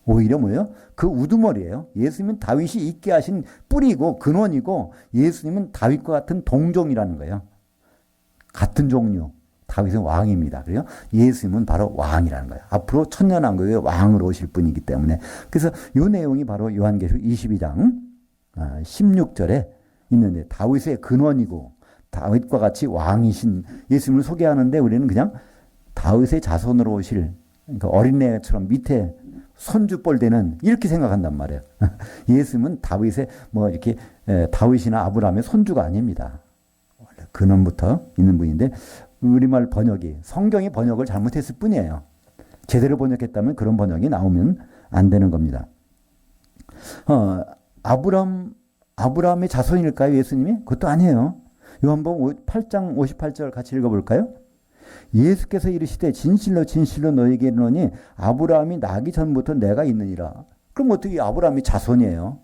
오히려 뭐예요? 그 우두머리예요. 예수님은 다윗이 있게 하신 뿌리고 근원이고 예수님은 다윗과 같은 동종이라는 거예요. 같은 종류. 다윗은 왕입니다. 그래요? 예수님은 바로 왕이라는 거예요. 앞으로 천년왕국의 왕으로 오실 분이기 때문에. 그래서 이 내용이 바로 요한계시록 22장 16절에 있는데 다윗의 근원이고 다윗과 같이 왕이신 예수님을 소개하는데 우리는 그냥 다윗의 자손으로 오실, 그러니까 어린애처럼 밑에 손주뻘 되는 이렇게 생각한단 말이에요. 예수님은 다윗의 이렇게 다윗이나 아브라함의 손주가 아닙니다. 원래 근원부터 있는 분인데 우리말 번역이 성경이 번역을 잘못했을 뿐이에요. 제대로 번역했다면 그런 번역이 나오면 안 되는 겁니다. 아브라함의 자손일까요, 예수님이? 그것도 아니에요. 요한복음 8장 58절 같이 읽어볼까요? 예수께서 이르시되 진실로 진실로 너희에게 이르노니 아브라함이 나기 전부터 내가 있느니라. 그럼 어떻게 아브라함이 자손이에요?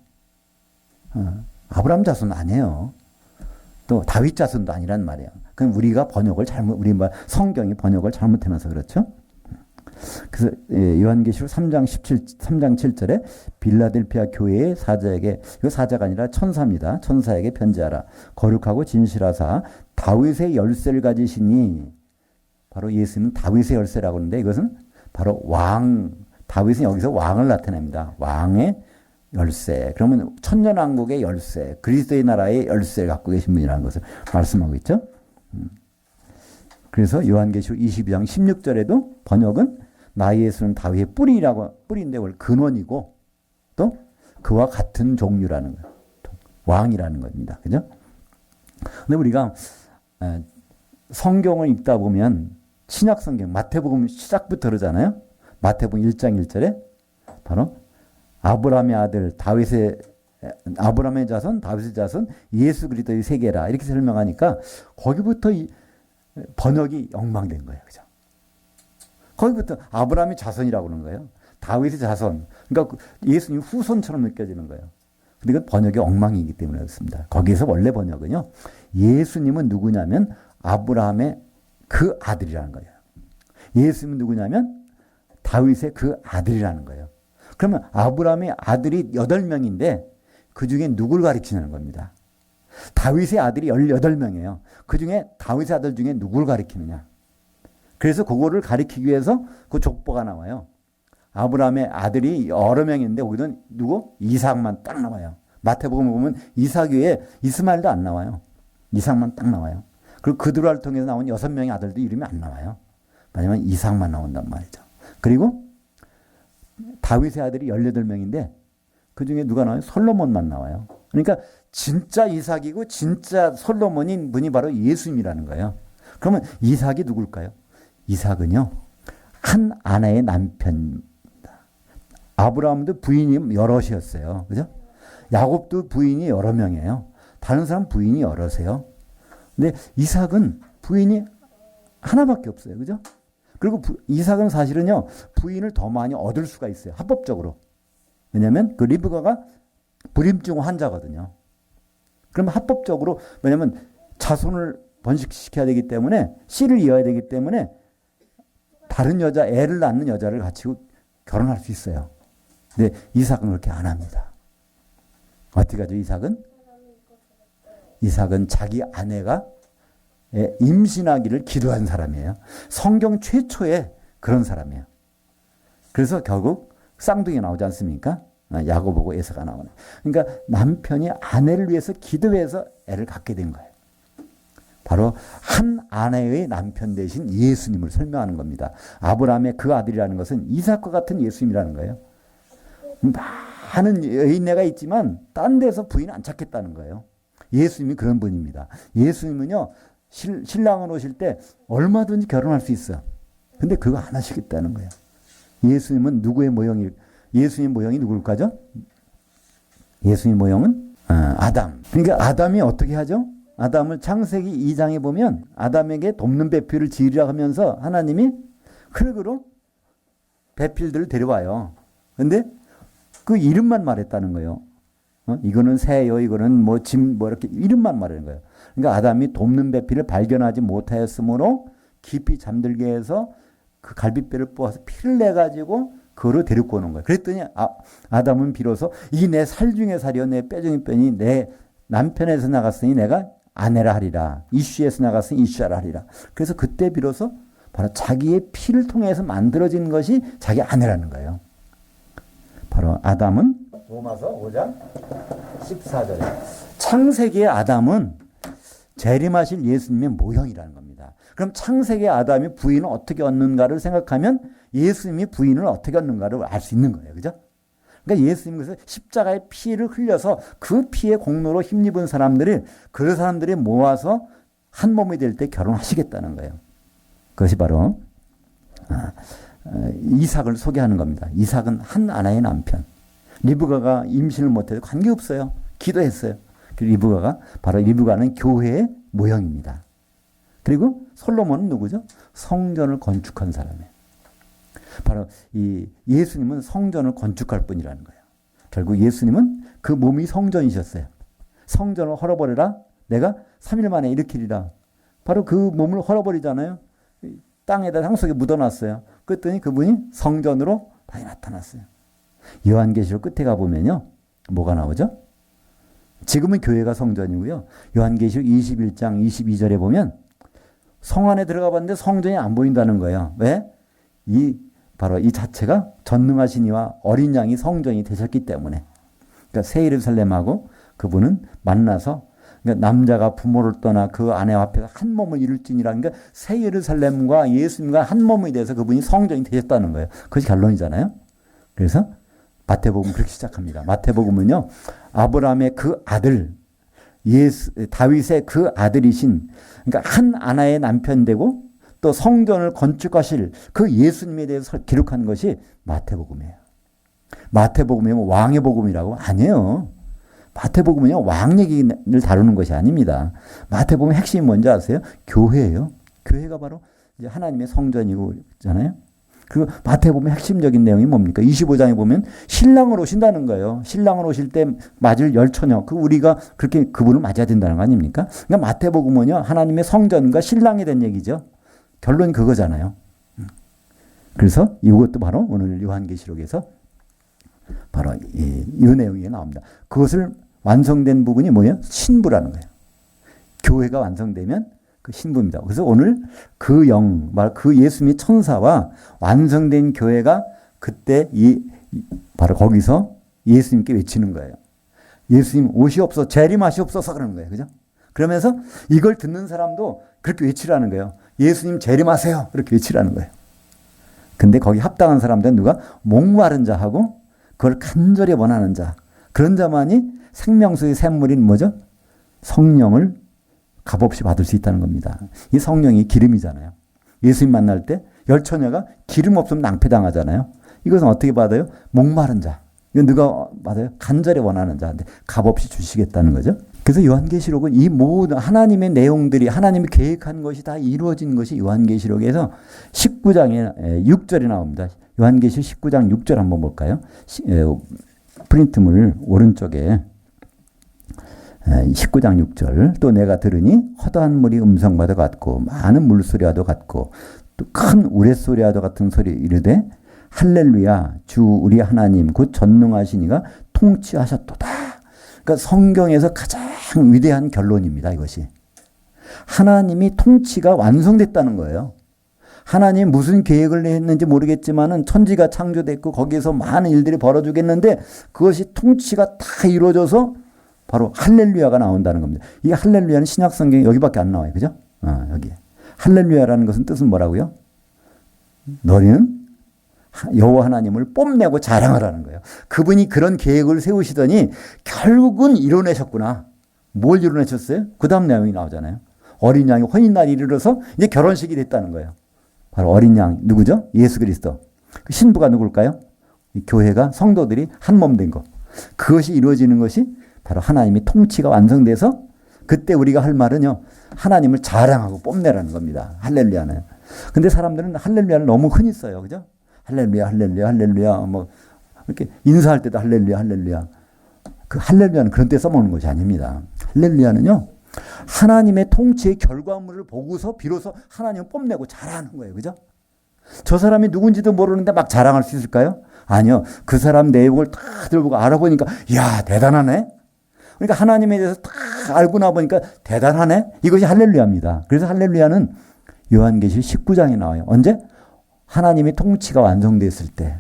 아브라함 자손 아니에요. 또 다윗 자손도 아니란 말이에요. 그럼 우리가 번역을 우리 성경이 번역을 잘못해놔서 그렇죠. 그래서 요한계시록 3장 7절에 빌라델피아 교회의 사자에게, 이거 사자가 아니라 천사입니다. 천사에게 편지하라. 거룩하고 진실하사 다윗의 열쇠를 가지시니, 바로 예수님은 다윗의 열쇠라고 하는데 이것은 바로 다윗은 여기서 왕을 나타냅니다. 왕의 열쇠. 그러면 천년왕국의 열쇠, 그리스도의 나라의 열쇠를 갖고 계신 분이라는 것을 말씀하고 있죠. 그래서 요한계시록 22장 16절에도 번역은 나 예수는 다윗의 뿌리인데 원래 근원이고 또 그와 같은 종류라는 거예요. 왕이라는 겁니다. 그죠? 근데 우리가 성경을 읽다 보면 신약 성경 마태복음 시작부터 그러잖아요. 마태복음 1장 1절에 바로 아브라함의 아들 아브라함의 자손 다윗의 자손 예수 그리스도의 세계라 이렇게 설명하니까 거기부터 번역이 엉망된 거예요. 그죠? 거기부터 아브라함의 자손이라고 그러는 거예요. 다윗의 자손. 그러니까 예수님 후손처럼 느껴지는 거예요. 근데 이건 번역이 엉망이기 때문에 그렇습니다. 거기에서 원래 번역은요. 예수님은 누구냐면 아브라함의 그 아들이라는 거예요. 예수님은 누구냐면 다윗의 그 아들이라는 거예요. 그러면 아브라함의 아들이 8명인데 그 중에 누굴 가리키는 겁니다. 다윗의 아들이 18명이에요. 그 중에 다윗의 아들 중에 누굴 가리키느냐. 그래서 그거를 가리키기 위해서 그 족보가 나와요. 아브라함의 아들이 여러 명인데 거기는 누구? 이삭만 딱 나와요. 마태복음 보면 이삭 외에 이스마엘도 안 나와요. 이삭만 딱 나와요. 그리고 그들을 통해서 나온 6명의 아들도 이름이 안 나와요. 왜냐하면 이삭만 나온단 말이죠. 그리고 다윗의 아들이 18명인데 그 중에 누가 나와요? 솔로몬만 나와요. 그러니까 진짜 이삭이고 진짜 솔로몬인 분이 바로 예수님이라는 거예요. 그러면 이삭이 누굴까요? 이삭은요, 한 아내의 남편입니다. 아브라함도 부인이 여럿이었어요. 그죠? 야곱도 부인이 여러 명이에요. 다른 사람 부인이 여럿이에요. 근데 이삭은 부인이 하나밖에 없어요. 그죠? 그리고 이삭은 사실은요, 부인을 더 많이 얻을 수가 있어요. 합법적으로. 왜냐면 그 리브가가 불임증 환자거든요. 그러면 합법적으로, 왜냐면 자손을 번식시켜야 되기 때문에, 씨를 이어야 되기 때문에 다른 여자, 애를 낳는 여자를 갖추고 결혼할 수 있어요. 근데 이삭은 그렇게 안 합니다. 어떻게 하죠, 이삭은? 이삭은 자기 아내가 임신하기를 기도한 사람이에요. 성경 최초의 그런 사람이에요. 그래서 결국 쌍둥이 나오지 않습니까? 야곱하고 에서가 나오네. 그러니까 남편이 아내를 위해서 기도해서 애를 갖게 된 거예요. 바로 한 아내의 남편 대신 예수님을 설명하는 겁니다. 아브라함의 그 아들이라는 것은 이삭과 같은 예수님이라는 거예요. 많은 여인네가 있지만 딴 데서 부인 안 찾겠다는 거예요. 예수님이 그런 분입니다. 예수님은요, 신랑을 오실 때 얼마든지 결혼할 수 있어요. 근데 그거 안 하시겠다는 거예요. 예수님은 예수님 모형이 누굴까죠? 예수님 모형은 아담. 그러니까 아담이 어떻게 하죠? 아담을 창세기 2장에 보면 아담에게 돕는 배필을 지으려 하면서 하나님이 흙으로 배필들을 데려와요. 근데 그 이름만 말했다는 거예요. 이거는 새요, 이거는 이렇게 이름만 말하는 거예요. 그러니까 아담이 돕는 배필을 발견하지 못하였으므로 깊이 잠들게 해서 그 갈빗배를 뽑아서 피를 내가지고 그거를 데리고 오는 거예요. 그랬더니 아담은 비로소 이 내 살 중에 살이요, 내 뼈 중에 뼈니 내 남편에서 나갔으니 내가 아내라 하리라. 이슈에서 나갔으니 이슈라 하리라. 그래서 그때 비로소 바로 자기의 피를 통해서 만들어진 것이 자기 아내라는 거예요. 바로 아담은 로마서 5장 14절에 창세기의 아담은 재림하실 예수님의 모형이라는 겁니다. 그럼 창세기의 아담이 부인을 어떻게 얻는가를 생각하면 예수님이 부인을 어떻게 얻는가를 알 수 있는 거예요. 그죠? 그러니까 예수님께서 십자가의 피를 흘려서 그 피의 공로로 힘입은 사람들이 그 사람들이 모아서 한 몸이 될 때 결혼하시겠다는 거예요. 그것이 바로 이삭을 소개하는 겁니다. 이삭은 한 아내의 남편. 리브가가 임신을 못해도 관계없어요. 기도했어요. 리브가는 교회의 모형입니다. 그리고 솔로몬은 누구죠? 성전을 건축한 사람이에요. 바로 이 예수님은 성전을 건축할 뿐이라는 거예요. 결국 예수님은 그 몸이 성전이셨어요. 성전을 헐어버려라. 내가 3일 만에 일으키리라. 바로 그 몸을 헐어버리잖아요. 땅에다 상속에 묻어놨어요. 그랬더니 그분이 성전으로 다시 나타났어요. 요한계시록 끝에 가보면요. 뭐가 나오죠? 지금은 교회가 성전이고요. 요한계시록 21장 22절에 보면 성 안에 들어가 봤는데 성전이 안 보인다는 거예요. 왜? 바로 이 자체가 전능하신 이와 어린 양이 성전이 되셨기 때문에. 그러니까 새 예루살렘하고 그분은 만나서 그러니까 남자가 부모를 떠나 그 아내 앞에서 한 몸을 이룰지니라. 그러니까 새 예루살렘과 예수님과 한 몸이 돼서 그분이 성전이 되셨다는 거예요. 그것이 결론이잖아요. 그래서 마태복음 그렇게 시작합니다. 마태복음은요. 아브라함의 그 아들 다윗의 그 아들이신 그러니까 한 아내의 남편 되고 또 성전을 건축하실 그 예수님에 대해서 기록한 것이 마태복음이에요. 마태복음이면 왕의 복음이라고? 아니에요. 마태복음은요, 왕 얘기를 다루는 것이 아닙니다. 마태복음의 핵심이 뭔지 아세요? 교회예요. 교회가 바로 이제 하나님의 성전이고 있잖아요. 그리고 마태복음의 핵심적인 내용이 뭡니까? 25장에 보면 신랑을 오신다는 거예요. 신랑을 오실 때 맞을 열처녀. 우리가 그렇게 그분을 맞아야 된다는 거 아닙니까? 그러니까 마태복음은요, 하나님의 성전과 신랑에 대한 얘기죠. 결론이 그거잖아요. 그래서 이것도 바로 오늘 요한계시록에서 바로 이 내용이 나옵니다. 그것을 완성된 부분이 뭐예요? 신부라는 거예요. 교회가 완성되면 그 신부입니다. 그래서 오늘 그 그 예수님의 천사와 완성된 교회가 그때 바로 거기서 예수님께 외치는 거예요. 예수님 오시옵소서, 재림하시옵소서 그러는 거예요. 그죠? 그러면서 이걸 듣는 사람도 그렇게 외치라는 거예요. 예수님 재림하세요. 그렇게 외치라는 거예요. 근데 거기 합당한 사람들은 누가? 목마른 자하고 그걸 간절히 원하는 자. 그런 자만이 생명수의 샘물인 뭐죠? 성령을 값없이 받을 수 있다는 겁니다. 이 성령이 기름이잖아요. 예수님 만날 때 열처녀가 기름 없으면 낭패당하잖아요. 이것은 어떻게 받아요? 목마른 자. 이건 누가 받아요? 간절히 원하는 자인데 값없이 주시겠다는 거죠. 그래서 요한계시록은 이 모든 하나님의 내용들이 하나님이 계획한 것이 다 이루어진 것이 요한계시록에서 19장에 6절이 나옵니다. 요한계시록 19장 6절 한번 볼까요? 프린트물 오른쪽에 19장 6절 또 내가 들으니 허다한 물이 음성과도 같고 많은 물소리와도 같고 또 큰 우레소리와도 같은 소리 이르되 할렐루야 주 우리 하나님 곧 전능하신 이가 통치하셨도다. 그러니까 성경에서 가장 위대한 결론입니다. 이것이. 하나님이 통치가 완성됐다는 거예요. 하나님 무슨 계획을 했는지 모르겠지만은 천지가 창조됐고 거기에서 많은 일들이 벌어지겠는데 그것이 통치가 다 이루어져서 바로 할렐루야가 나온다는 겁니다. 이 할렐루야는 신약 성경에 여기밖에 안 나와요. 그죠? 여기. 할렐루야라는 것은 뜻은 뭐라고요? 너희는 여호와 하나님을 뽐내고 자랑하라는 거예요. 그분이 그런 계획을 세우시더니 결국은 이뤄내셨구나. 뭘 이뤄내셨어요? 그 다음 내용이 나오잖아요. 어린 양이 혼인날이 이르러서 이제 결혼식이 됐다는 거예요. 바로 어린 양 누구죠? 예수 그리스도. 그 신부가 누굴까요? 이 교회가 성도들이 한 몸 된 거. 그것이 이루어지는 것이 바로 하나님의 통치가 완성돼서 그때 우리가 할 말은요. 하나님을 자랑하고 뽐내라는 겁니다. 할렐루야는. 근데 사람들은 할렐루야를 너무 흔히 써요. 그죠? 할렐루야, 할렐루야, 할렐루야. 뭐 이렇게 인사할 때도 할렐루야, 할렐루야. 그 할렐루야는 그런 때 써먹는 것이 아닙니다. 할렐루야는요. 하나님의 통치의 결과물을 보고서 비로소 하나님을 뽐내고 자랑하는 거예요. 그죠? 저 사람이 누군지도 모르는데 막 자랑할 수 있을까요? 아니요. 그 사람 내용을 다 들어보고 알아보니까 이야 대단하네. 그러니까 하나님에 대해서 다 알고 나보니까 대단하네. 이것이 할렐루야입니다. 그래서 할렐루야는 요한계시록 19장에 나와요. 언제? 하나님의 통치가 완성됐을 때.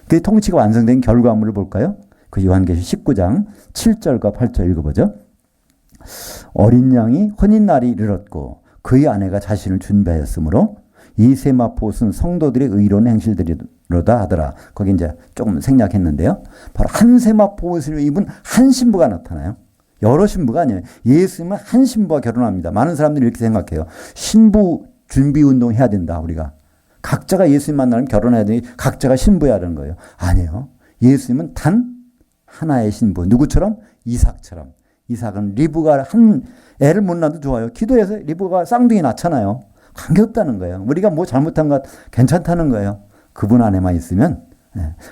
그 통치가 완성된 결과물을 볼까요? 그 요한계시록 19장 7절과 8절 읽어보죠. 어린 양이 혼인날이 이르렀고 그의 아내가 자신을 준비하였으므로 이 세마포옷은 성도들의 의로운 행실들이로다 하더라. 거기 이제 조금 생략했는데요. 바로 한 세마포옷을 입은 한 신부가 나타나요. 여러 신부가 아니에요. 예수님은 한 신부와 결혼합니다. 많은 사람들이 이렇게 생각해요. 신부 준비 운동 해야 된다. 우리가. 각자가 예수님 만나면 결혼해야 되니 각자가 신부여야 하는 거예요. 아니에요. 예수님은 단 하나의 신부. 누구처럼? 이삭처럼. 이삭은 리브가 한 애를 못 낳아도 좋아요. 기도해서 리브가 쌍둥이 낳잖아요. 관계없다는 거예요. 우리가 뭐 잘못한 것 괜찮다는 거예요. 그분 안에만 있으면.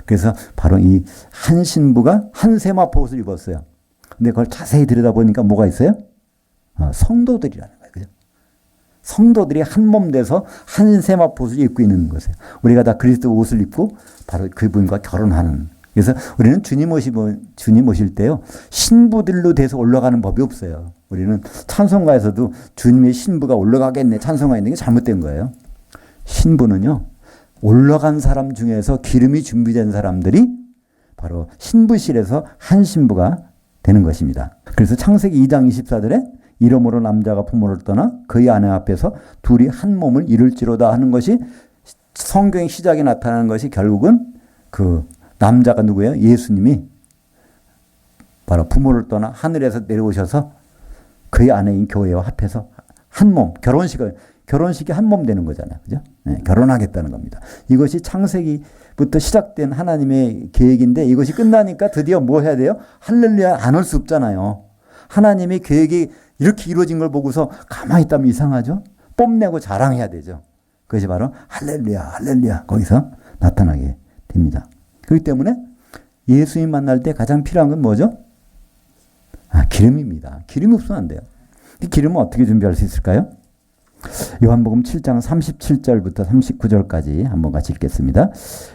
그래서 바로 이 한 신부가 한 세마포 옷을 입었어요. 근데 그걸 자세히 들여다보니까 뭐가 있어요? 성도들이라는 거예요. 그죠? 성도들이 한 몸 돼서 한 세마포 옷을 입고 있는 것이에요. 우리가 다 그리스도 옷을 입고 바로 그분과 결혼하는. 그래서 우리는 주님 오실 때요, 신부들로 돼서 올라가는 법이 없어요. 우리는 찬송가에서도 주님의 신부가 올라가겠네 찬송가 있는 게 잘못된 거예요. 신부는요, 올라간 사람 중에서 기름이 준비된 사람들이 바로 신부실에서 한 신부가 되는 것입니다. 그래서 창세기 2장 24절에 이러므로 남자가 부모를 떠나 그의 아내 앞에서 둘이 한 몸을 이룰지로다 하는 것이 성경의 시작에 나타나는 것이 결국은 그 남자가 누구예요? 예수님이 바로 부모를 떠나 하늘에서 내려오셔서 그의 아내인 교회와 합해서 한 몸, 결혼식이 한 몸 되는 거잖아요. 그죠? 네, 결혼하겠다는 겁니다. 이것이 창세기부터 시작된 하나님의 계획인데 이것이 끝나니까 드디어 뭐 해야 돼요? 할렐루야 안 할 수 없잖아요. 하나님의 계획이 이렇게 이루어진 걸 보고서 가만히 있다면 이상하죠? 뽐내고 자랑해야 되죠. 그것이 바로 할렐루야, 할렐루야 거기서 나타나게 됩니다. 그렇기 때문에 예수님 만날 때 가장 필요한 건 뭐죠? 기름입니다. 기름이 없으면 안 돼요. 기름은 어떻게 준비할 수 있을까요? 요한복음 7장 37절부터 39절까지 한번 같이 읽겠습니다.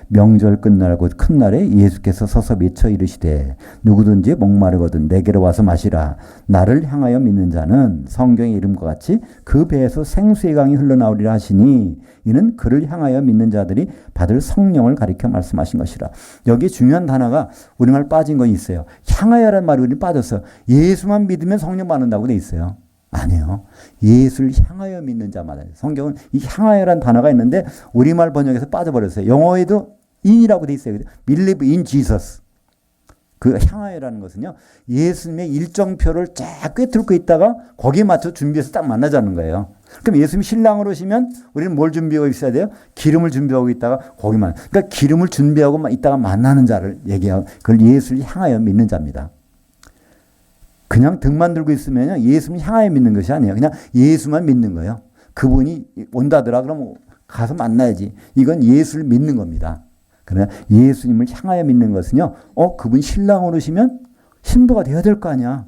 명절 끝날 곧 큰 날에 예수께서 서서 미쳐 이르시되 누구든지 목마르거든 내게로 와서 마시라. 나를 향하여 믿는 자는 성경의 이름과 같이 그 배에서 생수의 강이 흘러나오리라 하시니 이는 그를 향하여 믿는 자들이 받을 성령을 가리켜 말씀하신 것이라. 여기 중요한 단어가 우리말 빠진 거 있어요. 향하여라는 말이 우리 빠졌어요. 예수만 믿으면 성령 받는다고 돼 있어요. 아니요. 예수를 향하여 믿는 자마다. 성경은 이 향하여라는 단어가 있는데 우리말 번역에서 빠져버렸어요. 영어에도 in이라고 돼 있어요. Believe in Jesus. 그 향하여라는 것은요, 예수님의 일정표를 쫙 꿰뚫고 있다가 거기에 맞춰 준비해서 딱 만나자는 거예요. 그럼 예수님 신랑으로 오시면 우리는 뭘 준비하고 있어야 돼요? 기름을 준비하고 있다가 거기만. 그러니까 기름을 준비하고 있다가 만나는 자를 얘기하고 그걸 예수를 향하여 믿는 자입니다. 그냥 등만 들고 있으면 예수님 향하여 믿는 것이 아니에요. 그냥 예수만 믿는 거예요. 그분이 온다더라 그러면 가서 만나야지. 이건 예수를 믿는 겁니다. 그러나 예수님을 향하여 믿는 것은요. 그분 신랑으로 오시면 신부가 되어야 될 거 아니야.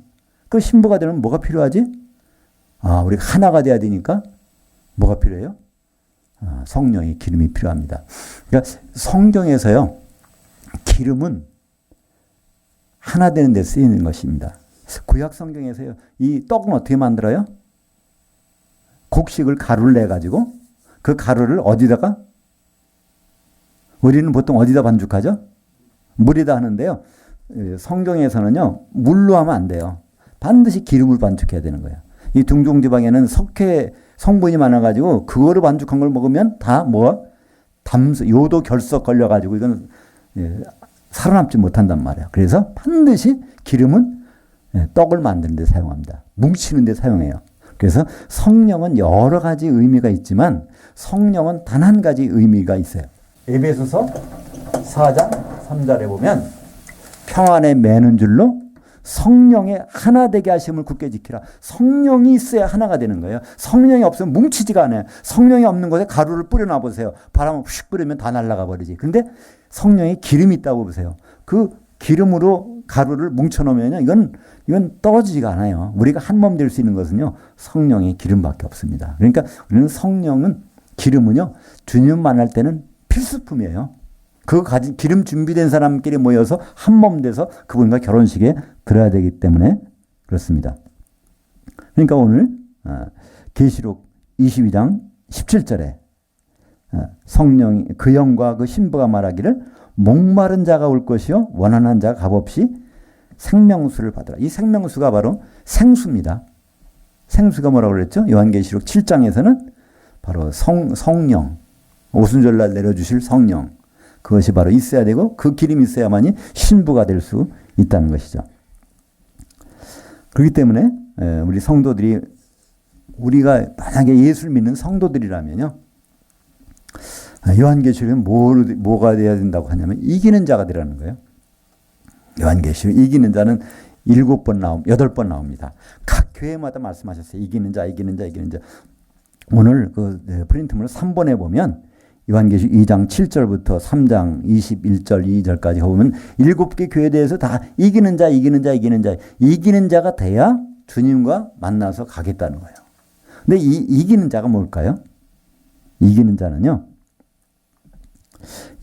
그 신부가 되려면 뭐가 필요하지? 우리가 하나가 돼야 되니까 뭐가 필요해요? 성령의 기름이 필요합니다. 그러니까 성경에서요. 기름은 하나 되는 데 쓰이는 것입니다. 구약 성경에서요. 이 떡은 어떻게 만들어요? 곡식을 가루를 내가지고 그 가루를 어디다가? 우리는 보통 어디다 반죽하죠? 물에다 하는데요. 성경에서는요. 물로 하면 안 돼요. 반드시 기름을 반죽해야 되는 거예요. 이 등종지방에는 석회 성분이 많아가지고 그거를 반죽한 걸 먹으면 다 담수, 요도 결석 걸려가지고 이건 살아남지 못한단 말이에요. 그래서 반드시 기름은 떡을 만드는 데 사용합니다. 뭉치는 데 사용해요. 그래서 성령은 여러 가지 의미가 있지만 성령은 단 한 가지 의미가 있어요. 에베소서 4장 3절에 보면 평안에 매는 줄로 성령의 하나 되게 하심을 굳게 지키라. 성령이 있어야 하나가 되는 거예요. 성령이 없으면 뭉치지가 않아요. 성령이 없는 곳에 가루를 뿌려놔 보세요. 바람을 휙 뿌리면 다 날아가 버리지. 근데 성령의 기름이 있다고 보세요. 그 기름으로 가루를 뭉쳐놓으면 이건 떨어지지가 않아요. 우리가 한 몸 될 수 있는 것은요. 성령의 기름밖에 없습니다. 그러니까 우리는 성령은 기름은요. 주님 만날 때는 필수품이에요. 그 가진 기름 준비된 사람끼리 모여서 한 몸 돼서 그분과 결혼식에 들어야 되기 때문에 그렇습니다. 그러니까 오늘 계시록 22장 17절에 성령이 그 영과 그 신부가 말하기를 목마른 자가 올 것이요 원하는 자가 값없이 생명수를 받으라. 이 생명수가 바로 생수입니다. 생수가 뭐라고 그랬죠? 요한계시록 7장에서는 바로 성령, 오순절날 내려주실 성령, 그것이 바로 있어야 되고 그 기름이 있어야만이 신부가 될 수 있다는 것이죠. 그렇기 때문에 우리 성도들이 우리가 만약에 예수를 믿는 성도들이라면요. 요한계시록은 뭐가 돼야 된다고 하냐면 이기는 자가 되라는 거예요. 요한계시록 이기는 자는 8번 나옵니다. 각 교회마다 말씀하셨어요. 이기는 자, 이기는 자, 이기는 자. 오늘 그 프린트물 3번에 보면 요한계시록 2장 7절부터 3장 21절 2절까지 보면 7개 교회에 대해서 다 이기는 자, 이기는 자, 이기는 자, 이기는 자가 돼야 주님과 만나서 가겠다는 거예요. 근데 이 이기는 자가 뭘까요? 이기는 자는요.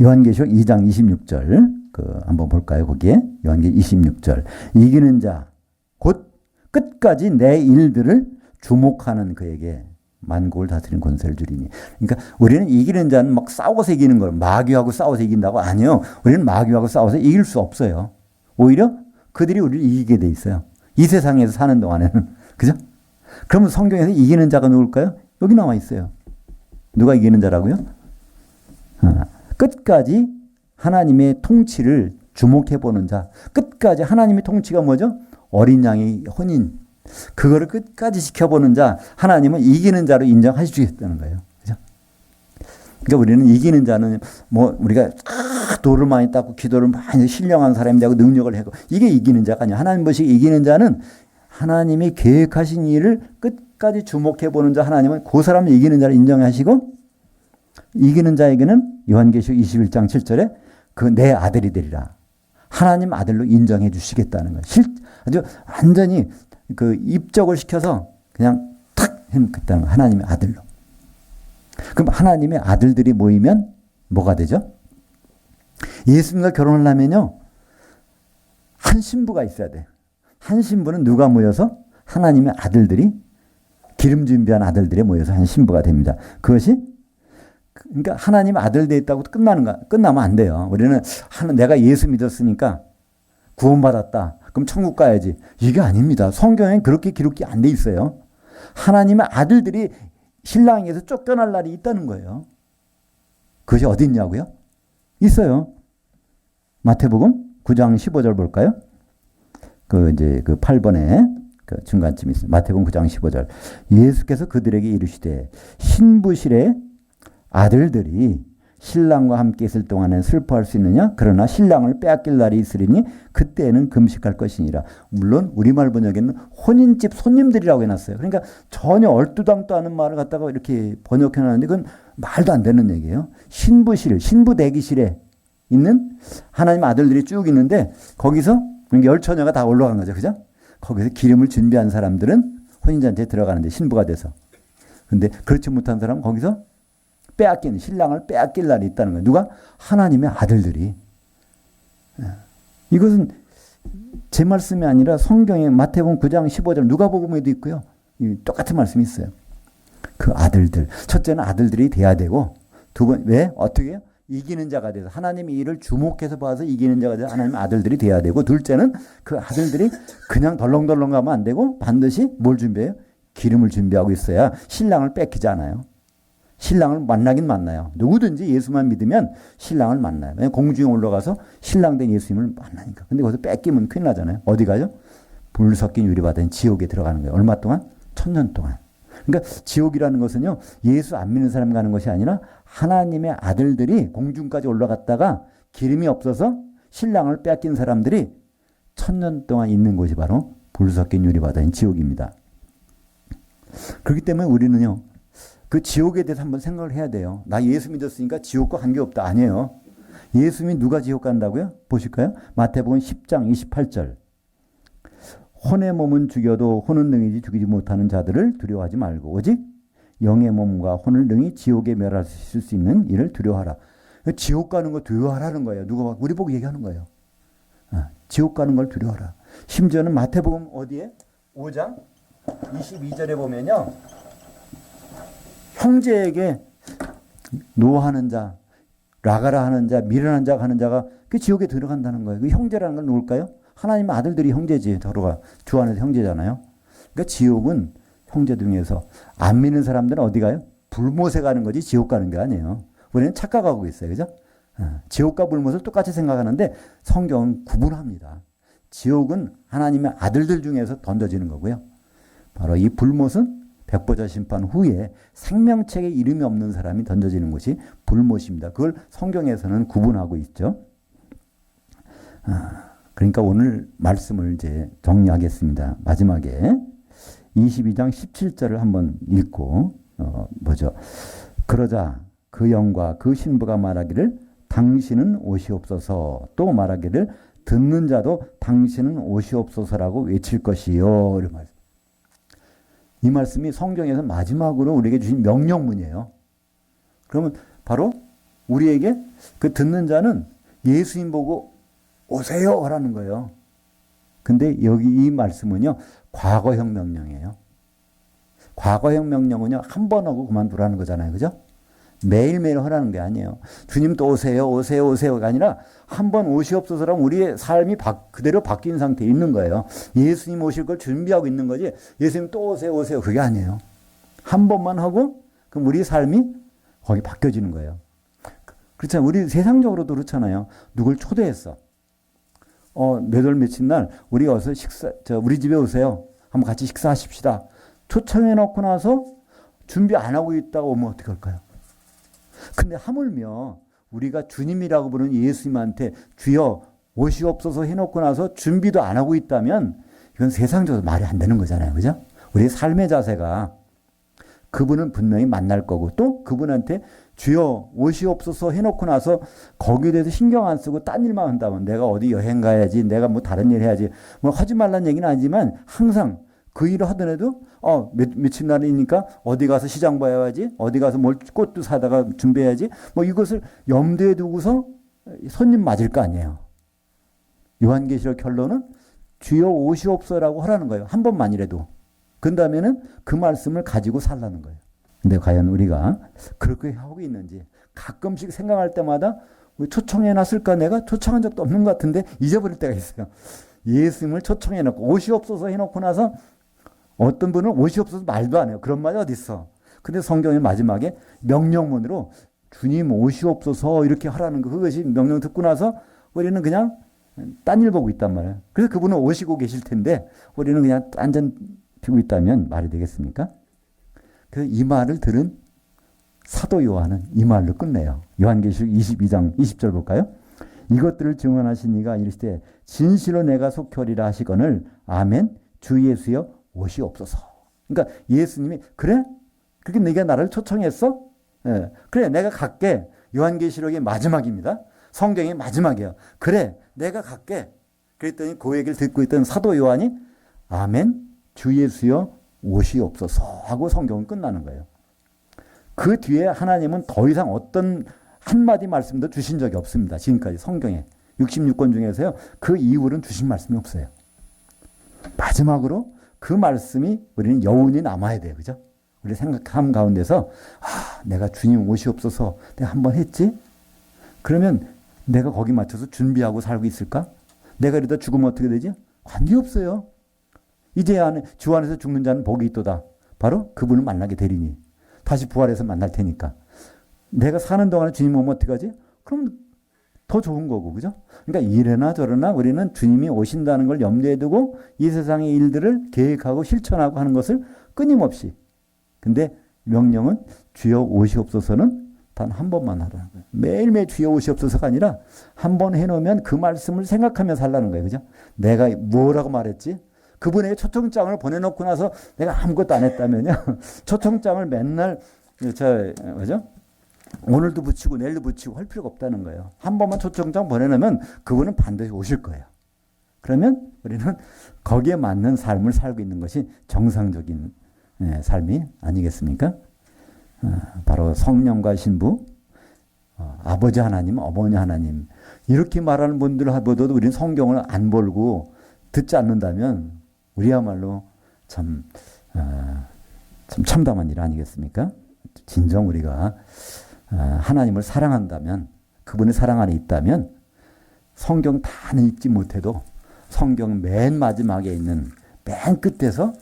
요한계시록 2장 26절 한번 볼까요? 거기에 요한계시록 26절 이기는 자 곧 끝까지 내 일들을 주목하는 그에게 만국을 다스리는 권세를 주리니. 그러니까 우리는 이기는 자는 막 싸워서 이기는 걸 마귀하고 싸워서 이긴다고 아니요. 우리는 마귀하고 싸워서 이길 수 없어요. 오히려 그들이 우리를 이기게 돼 있어요. 이 세상에서 사는 동안에는. 그죠? 그러면 성경에서 이기는 자가 누굴까요? 여기 나와 있어요. 누가 이기는 자라고요? 끝까지 하나님의 통치를 주목해 보는 자. 끝까지 하나님의 통치가 뭐죠? 어린 양의 혼인. 그거를 끝까지 지켜보는 자. 하나님은 이기는 자로 인정하시겠다는 거예요. 그죠? 그러니까 우리는 이기는 자는 뭐 우리가 도를 많이 닦고 기도를 많이 신령한 사람이 되고 능력을 하고 이게 이기는 자가 아니야. 하나님 보시기에 이기는 자는 하나님이 계획하신 일을 끝까지 주목해 보는 자. 하나님은 그 사람을 이기는 자를 인정하시고 이기는 자에게는 요한계시록 21장 7절에 그 내 아들이 되리라. 하나님 아들로 인정해 주시겠다는 거예요. 아주 완전히 그 입적을 시켜서 그냥 탁 해놓겠다는 거예요. 하나님의 아들로. 그럼 하나님의 아들들이 모이면 뭐가 되죠? 예수님과 결혼하려면요. 한 신부가 있어야 돼요. 한 신부는 누가 모여서? 하나님의 아들들이 기름 준비한 아들들이 모여서 한 신부가 됩니다. 그것이 그러니까 하나님 아들 돼 있다고 끝나면 안 돼요. 우리는 내가 예수 믿었으니까 구원받았다. 그럼 천국 가야지. 이게 아닙니다. 성경엔 그렇게 기록이 안 돼 있어요. 하나님의 아들들이 신랑에게서 쫓겨날 날이 있다는 거예요. 그것이 어디 있냐고요? 있어요. 마태복음 9장 15절 볼까요? 그 8번에 그 중간쯤 있습니다. 마태복음 9장 15절. 예수께서 그들에게 이르시되 신부실에 아들들이 신랑과 함께 있을 동안에 슬퍼할 수 있느냐? 그러나 신랑을 빼앗길 날이 있으리니 그때는 금식할 것이니라. 물론 우리말 번역에는 혼인집 손님들이라고 해놨어요. 그러니까 전혀 얼두당도 않은 말을 갖다가 이렇게 번역해놨는데 그건 말도 안 되는 얘기예요. 신부실, 신부 대기실에 있는 하나님 아들들이 쭉 있는데 거기서 열처녀가 다 올라간 거죠. 그죠? 거기서 기름을 준비한 사람들은 혼인잔치에 들어가는데 신부가 돼서. 근데 그렇지 못한 사람은 거기서 신랑을 빼앗길 날이 있다는 거예요. 누가? 하나님의 아들들이. 이것은 제 말씀이 아니라 성경의 마태복음 9장 15절 누가복음에도 있고요. 똑같은 말씀이 있어요. 그 아들들. 첫째는 아들들이 돼야 되고 두 번, 왜? 어떻게 해요? 이기는 자가 돼서 하나님의 일을 주목해서 봐서 이기는 자가 돼서 하나님의 아들들이 돼야 되고 둘째는 그 아들들이 그냥 덜렁덜렁 가면 안 되고 반드시 뭘 준비해요? 기름을 준비하고 있어야 신랑을 뺏기지 않아요. 신랑을 만나긴 만나요. 누구든지 예수만 믿으면 신랑을 만나요. 공중에 올라가서 신랑 된 예수님을 만나니까. 근데 거기서 뺏기면 큰일 나잖아요. 어디 가죠? 불 섞인 유리바다인 지옥에 들어가는 거예요. 얼마 동안? 1000년 동안. 그러니까 지옥이라는 것은요. 예수 안 믿는 사람 가는 것이 아니라 하나님의 아들들이 공중까지 올라갔다가 기름이 없어서 신랑을 뺏긴 사람들이 1000년 동안 있는 곳이 바로 불 섞인 유리바다인 지옥입니다. 그렇기 때문에 우리는요. 그 지옥에 대해서 한번 생각을 해야 돼요. 나 예수 믿었으니까 지옥과 관계없다. 아니에요. 예수 믿 누가 지옥 간다고요? 보실까요? 마태복음 10장 28절. 혼의 몸은 죽여도 혼은 능히 죽이지 못하는 자들을 두려워하지 말고 오직 영의 몸과 혼을 능히 지옥에 멸하실 수 있는 이를 두려워하라. 지옥 가는 거 두려워하라는 거예요. 누가 우리 보고 얘기하는 거예요. 지옥 가는 걸 두려워하라. 심지어는 마태복음 어디에? 5장 22절에 보면요. 형제에게 노하는 자, 라가라 하는 자, 미련한 자가 하는 자가 그 지옥에 들어간다는 거예요. 그 형제라는 건 누굴까요? 하나님의 아들들이 형제지. 서로가 주 안에서 형제잖아요. 그러니까 지옥은 형제 중에서 안 믿는 사람들은 어디 가요? 불못에 가는 거지 지옥 가는 게 아니에요. 우리는 착각하고 있어요. 그죠? 지옥과 불못을 똑같이 생각하는데 성경은 구분합니다. 지옥은 하나님의 아들들 중에서 던져지는 거고요. 바로 이 불못은 백보자 심판 후에 생명책에 이름이 없는 사람이 던져지는 것이 불못입니다. 그걸 성경에서는 구분하고 있죠. 그러니까 오늘 말씀을 이제 정리하겠습니다. 마지막에 22장 17절을 한번 읽고 뭐죠? 그러자 그 영과 그 신부가 말하기를 당신은 오시옵소서, 또 말하기를 듣는 자도 당신은 오시옵소서라고 외칠 것이요. 이 말씀이 성경에서 마지막으로 우리에게 주신 명령문이에요. 그러면 바로 우리에게 그 듣는 자는 예수님 보고 오세요 하라는 거예요. 근데 여기 이 말씀은요, 과거형 명령이에요. 과거형 명령은요, 한 번 하고 그만두라는 거잖아요. 그죠? 매일매일 하라는 게 아니에요. 주님 또 오세요, 오세요, 오세요가 아니라 한 번 오시옵소서라면 우리의 삶이 그대로 바뀐 상태에 있는 거예요. 예수님 오실 걸 준비하고 있는 거지, 예수님 또 오세요, 오세요, 그게 아니에요. 한 번만 하고, 그럼 우리 삶이 거기 바뀌어지는 거예요. 그렇잖아요. 우리 세상적으로도 그렇잖아요. 누굴 초대했어. 몇 월 며칠 날 우리가 와서 우리 집에 오세요. 한번 같이 식사하십시다. 초청해 놓고 나서 준비 안 하고 있다고 오면 어떻게 할까요? 근데 하물며 우리가 주님이라고 부르는 예수님한테 주여 오시옵소서 해놓고 나서 준비도 안 하고 있다면 이건 세상적으로 말이 안 되는 거잖아요. 그죠? 우리의 삶의 자세가 그분은 분명히 만날 거고, 또 그분한테 주여 오시옵소서 해놓고 나서 거기에 대해서 신경 안 쓰고 딴 일만 한다면, 내가 어디 여행 가야지, 내가 뭐 다른 일 해야지, 뭐 하지 말라는 얘기는 아니지만 항상 그 일을 하더라도 며칠 날이니까 어디 가서 시장 봐야지, 어디 가서 뭘 꽃도 사다가 준비해야지, 뭐 이것을 염두에 두고서 손님 맞을 거 아니에요. 요한계시록 결론은 주여 오시옵소서라고 하라는 거예요. 한 번만이라도. 그 다음에는 그 말씀을 가지고 살라는 거예요. 근데 과연 우리가 그렇게 하고 있는지 가끔씩 생각할 때마다 초청해놨을까? 내가 초청한 적도 없는 것 같은데 잊어버릴 때가 있어요. 예수님을 초청해놓고 오시옵소서 해놓고 나서 어떤 분은 오시옵소서 말도 안 해요. 그런 말이 어디 있어. 근데 성경의 마지막에 명령문으로 주님 오시옵소서 이렇게 하라는 거, 그것이 명령 듣고 나서 우리는 그냥 딴 일 보고 있단 말이에요. 그래서 그분은 오시고 계실 텐데 우리는 그냥 딴전 피고 있다면 말이 되겠습니까? 그래서 이 말을 들은 사도 요한은 이 말로 끝내요. 요한계시록 22장 20절 볼까요? 이것들을 증언하신 이가 이르시되 진실로 내가 속혈이라 하시거늘 아멘 주 예수여 오시옵소서. 그러니까 예수님이 그래? 그렇게 네가 나를 초청했어? 예. 그래 내가 갈게. 요한계시록의 마지막입니다. 성경의 마지막이에요. 그래 내가 갈게. 그랬더니 그 얘기를 듣고 있던 사도 요한이 아멘 주 예수여 오시옵소서 하고 성경은 끝나는 거예요. 그 뒤에 하나님은 더 이상 어떤 한마디 말씀도 주신 적이 없습니다. 지금까지 성경에 66권 중에서요. 그 이후로는 주신 말씀이 없어요. 마지막으로 그 말씀이 우리는 여운이 남아야 돼요. 그죠? 우리 생각함 가운데서 내가 주님 오시옵소서 내가 한번 했지? 그러면 내가 거기 맞춰서 준비하고 살고 있을까? 내가 이러다 죽으면 어떻게 되지? 관계없어요. 이제 주 안에서 죽는 자는 복이 있도다. 바로 그분을 만나게 되리니. 다시 부활해서 만날 테니까. 내가 사는 동안에 주님 오면 어떡하지? 그럼 더 좋은 거고, 그죠? 그러니까 이래나 저래나 우리는 주님이 오신다는 걸 염두에 두고 이 세상의 일들을 계획하고 실천하고 하는 것을 끊임없이. 근데 명령은 주여 오시옵소서는 단 한 번만 하라는 거예요. 매일매일 주여 오시옵소서가 아니라 한 번 해놓으면 그 말씀을 생각하며 살라는 거예요. 그죠? 내가 뭐라고 말했지? 그분에게 초청장을 보내놓고 나서 내가 아무것도 안 했다면요. 초청장을 맨날 뭐죠? 오늘도 붙이고 내일도 붙이고 할 필요가 없다는 거예요. 한 번만 초청장 보내놓으면 그분은 반드시 오실 거예요. 그러면 우리는 거기에 맞는 삶을 살고 있는 것이 정상적인 삶이 아니겠습니까? 바로 성령과 신부, 아버지 하나님, 어머니 하나님 이렇게 말하는 분들보다도 우리는 성경을 안 볼고 듣지 않는다면 우리야말로 참 참담한 일 아니겠습니까? 진정 우리가 하나님을 사랑한다면, 그분의 사랑 안에 있다면 성경 다는 읽지 못해도 성경 맨 마지막에 있는 맨 끝에서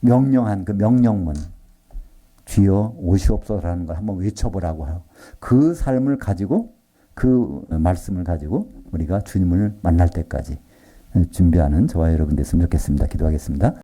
명령한 그 명령문 주여 오시옵소서라는 걸 한번 외쳐보라고 하고 그 삶을 가지고 그 말씀을 가지고 우리가 주님을 만날 때까지 준비하는 저와 여러분 됐으면 좋겠습니다. 기도하겠습니다.